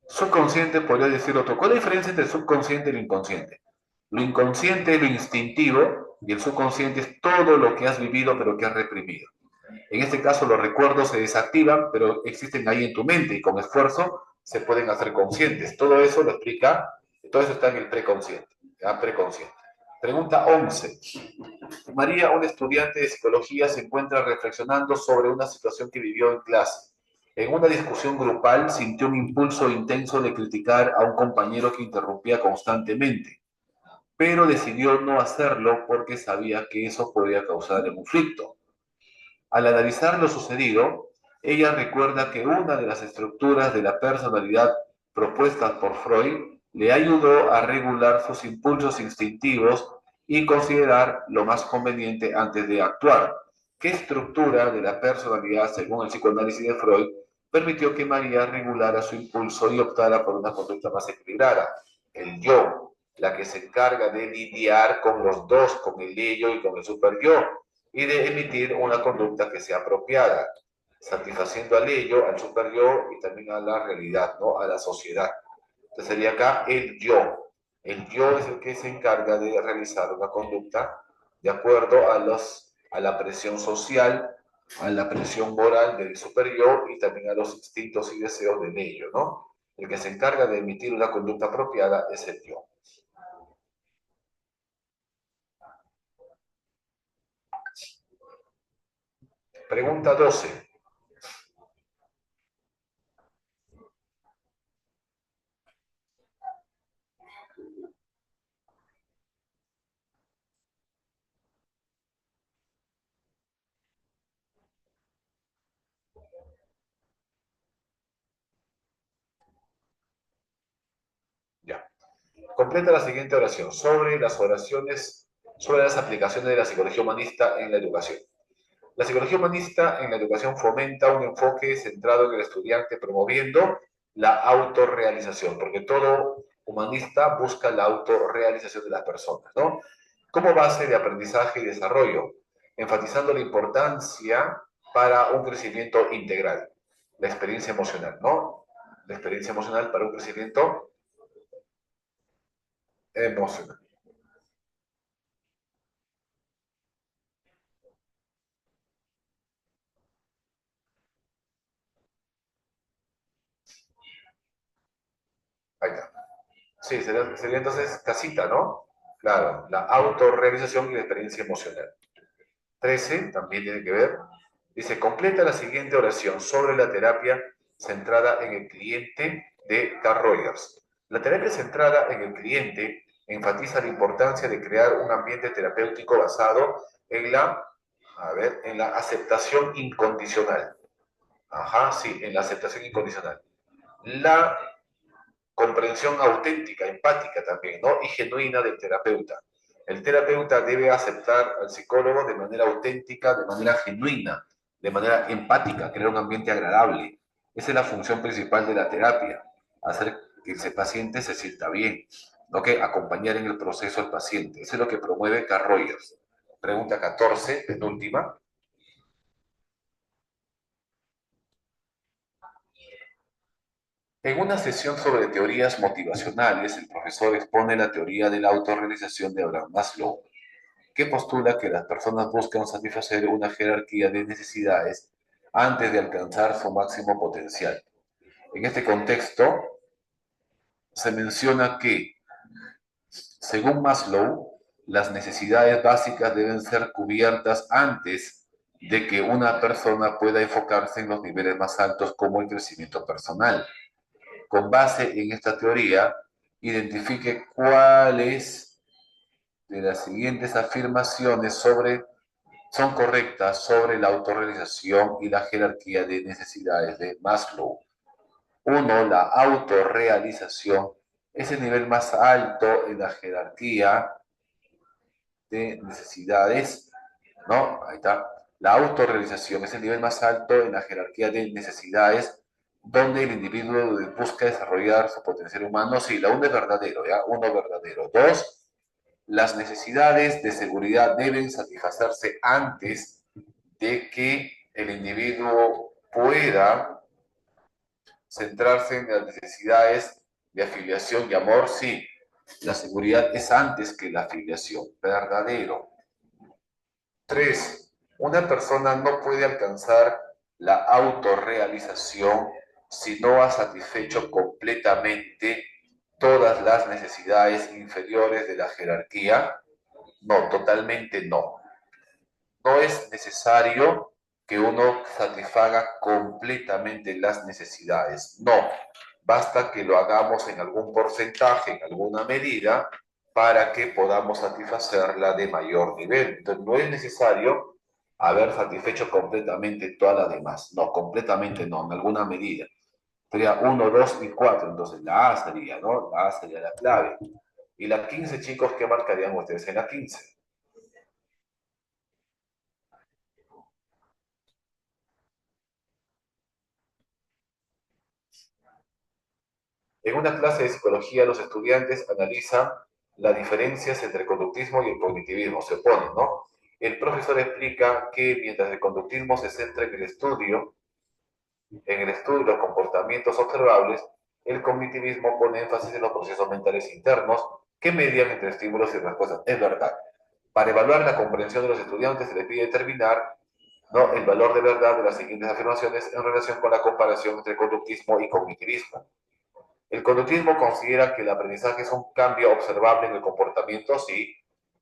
Speaker 1: subconsciente podría decir otro. ¿Cuál es la diferencia entre el subconsciente y el inconsciente? Lo inconsciente es lo instintivo y el subconsciente es todo lo que has vivido pero que has reprimido. En este caso los recuerdos se desactivan pero existen ahí en tu mente y con esfuerzo se pueden hacer conscientes. Todo eso lo explica, todo eso está en el preconsciente. ¿Ya? Preconsciente. Pregunta 11. María, una estudiante de psicología, se encuentra reflexionando sobre una situación que vivió en clase. En una discusión grupal sintió un impulso intenso de criticar a un compañero que interrumpía constantemente, pero decidió no hacerlo porque sabía que eso podría causar el conflicto. Al analizar lo sucedido, ella recuerda que una de las estructuras de la personalidad propuestas por Freud le ayudó a regular sus impulsos instintivos y considerar lo más conveniente antes de actuar. ¿Qué estructura de la personalidad, según el psicoanálisis de Freud, permitió que María regulara su impulso y optara por una conducta más equilibrada? El yo, la que se encarga de lidiar con los dos, con el ello y con el super yo, y de emitir una conducta que sea apropiada, satisfaciendo al ello, al super yo y también a la realidad, ¿no? A la sociedad. Entonces sería acá el yo. El yo es el que se encarga de realizar una conducta de acuerdo a la presión social, a la presión moral del super yo y también a los instintos y deseos del ello, ¿no? El que se encarga de emitir una conducta apropiada es el yo. Pregunta 12. Completa la siguiente oración sobre las aplicaciones de la psicología humanista en la educación. La psicología humanista en la educación fomenta un enfoque centrado en el estudiante, promoviendo la autorrealización, porque todo humanista busca la autorrealización de las personas, ¿no? Como base de aprendizaje y desarrollo, enfatizando la importancia para un crecimiento integral, la experiencia emocional, ¿no? La experiencia emocional para un crecimiento emocional. Ahí está. Sí, sería entonces casita, ¿no? Claro, la autorrealización y la experiencia emocional. 13 también tiene que ver. Dice, completa la siguiente oración sobre la terapia centrada en el cliente de Carl Rogers. La terapia centrada en el cliente enfatiza la importancia de crear un ambiente terapéutico basado en en la aceptación incondicional. Ajá, sí, en la aceptación incondicional. La comprensión auténtica, empática también, ¿no? Y genuina del terapeuta. El terapeuta debe aceptar al psicólogo de manera auténtica, de manera genuina, de manera empática, crear un ambiente agradable. Esa es la función principal de la terapia, hacer que ese paciente se sienta bien, no que acompañar en el proceso al paciente. Eso es lo que promueve Carl Rogers. Pregunta 14, penúltima. En una sesión sobre teorías motivacionales, el profesor expone la teoría de la autorrealización de Abraham Maslow, que postula que las personas buscan satisfacer una jerarquía de necesidades antes de alcanzar su máximo potencial. En este contexto, se menciona que, según Maslow, las necesidades básicas deben ser cubiertas antes de que una persona pueda enfocarse en los niveles más altos como el crecimiento personal. Con base en esta teoría, identifique cuáles de las siguientes afirmaciones son correctas sobre la autorrealización y la jerarquía de necesidades de Maslow. Uno, la autorrealización es el nivel más alto en la jerarquía de necesidades, ¿no? Ahí está. La autorrealización es el nivel más alto en la jerarquía de necesidades donde el individuo busca desarrollar su potencial humano. Sí, la uno es verdadero, ¿ya? Uno verdadero. Dos, las necesidades de seguridad deben satisfacerse antes de que el individuo pueda centrarse en las necesidades de afiliación y amor. Sí, la seguridad es antes que la afiliación. Verdadero. 3. Una persona no puede alcanzar la autorrealización si no ha satisfecho completamente todas las necesidades inferiores de la jerarquía. No, totalmente no. No es necesario que uno satisfaga completamente las necesidades. No, basta que lo hagamos en algún porcentaje, en alguna medida, para que podamos satisfacerla de mayor nivel. Entonces, no es necesario haber satisfecho completamente todas las demás. No, completamente no, en alguna medida. Sería 1, 2 y 4. Entonces, la A sería, ¿no? La A sería la clave. Y la 15, chicos, ¿qué marcarían ustedes en la 15? En una clase de psicología, los estudiantes analizan las diferencias entre el conductismo y el cognitivismo, se oponen, ¿no? El profesor explica que mientras el conductismo se centra en el estudio de los comportamientos observables, el cognitivismo pone énfasis en los procesos mentales internos que median entre estímulos y respuestas. Es verdad. Para evaluar la comprensión de los estudiantes se les pide determinar, ¿no?, el valor de verdad de las siguientes afirmaciones en relación con la comparación entre conductismo y cognitivismo. El conductismo considera que el aprendizaje es un cambio observable en el comportamiento, sí,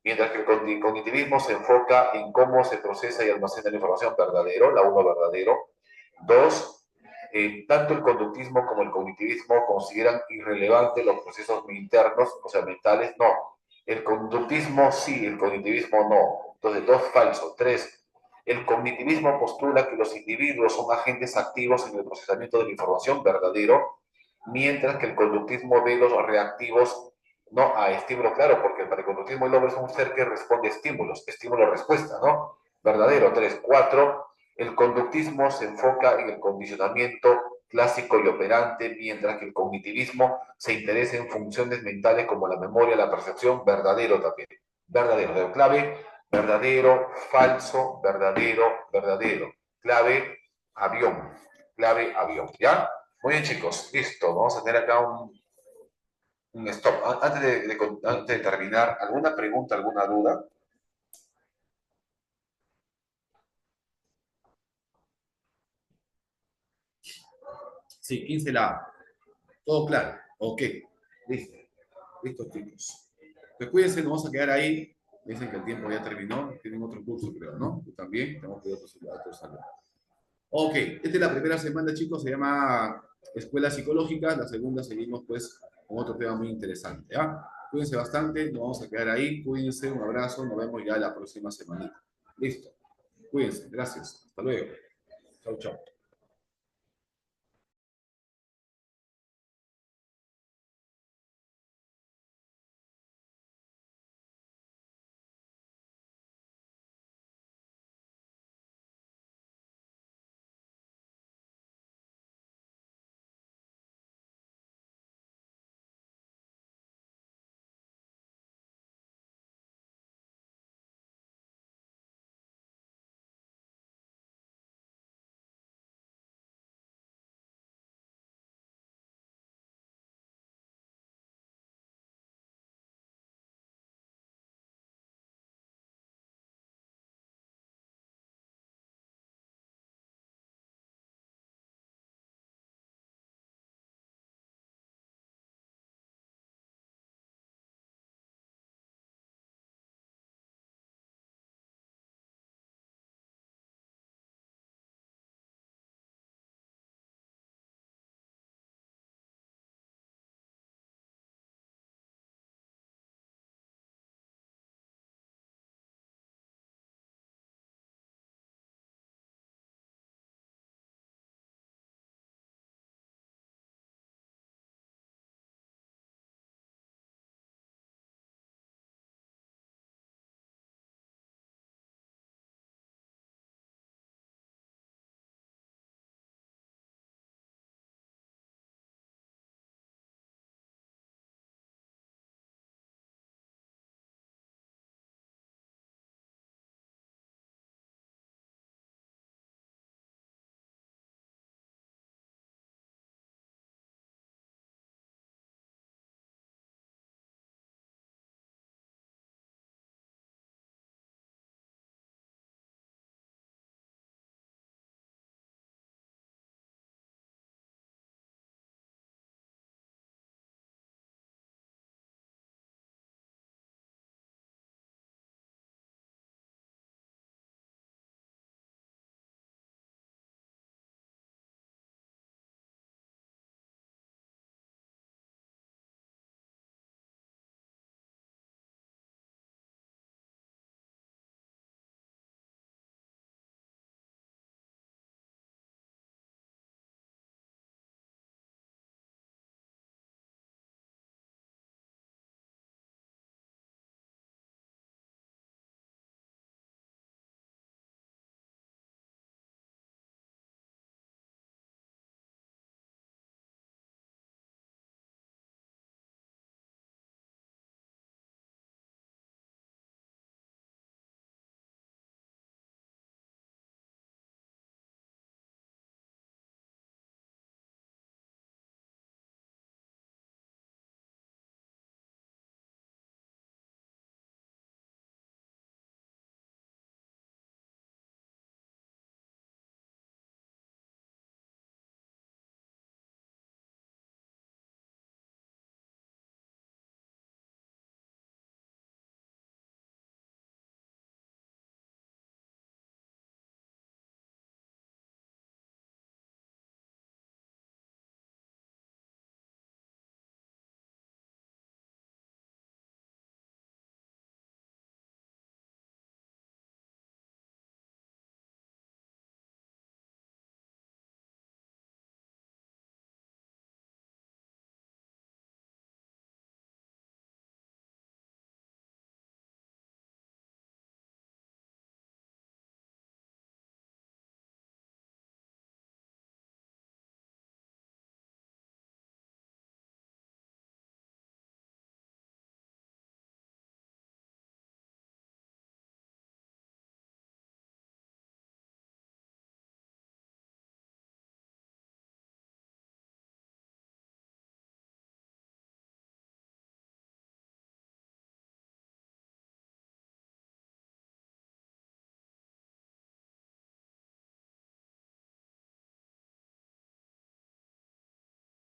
Speaker 1: mientras que el cognitivismo se enfoca en cómo se procesa y almacena la información. Verdadero, la uno verdadero. Dos, tanto el conductismo como el cognitivismo consideran irrelevantes los procesos internos, o sea, mentales, no. El conductismo sí, el cognitivismo no. Entonces, dos, falso. Tres, el cognitivismo postula que los individuos son agentes activos en el procesamiento de la información. Verdadero, mientras que el conductismo ve los reactivos No a estímulo, claro, porque el paraconductismo del hombre es un ser que responde a estímulos, estímulo-respuesta, ¿no? Verdadero. 3, 4. El conductismo se enfoca en el condicionamiento clásico y operante, mientras que el cognitivismo se interesa en funciones mentales como la memoria, la percepción. Verdadero también. Verdadero. De clave, verdadero, falso, verdadero, verdadero. Clave, avión. Clave, avión. ¿Ya? Muy bien, chicos. Listo. Vamos a tener acá un stop. Antes de terminar, ¿alguna pregunta, alguna duda? Sí, 15 la. Todo claro. Ok. Listo. Listo, chicos. Pues cuídense, nos vamos a quedar ahí. Dicen que el tiempo ya terminó. Tienen otro curso, creo, ¿no? Yo también. Tenemos que ir a otro salón. Ok. Esta es la primera semana, chicos. Se llama Escuela Psicológica. La segunda seguimos, pues, con otro tema muy interesante. ¿Ya? Cuídense bastante. Nos vamos a quedar ahí. Cuídense. Un abrazo. Nos vemos ya la próxima semanita. Listo. Cuídense. Gracias. Hasta luego. Chau, chau.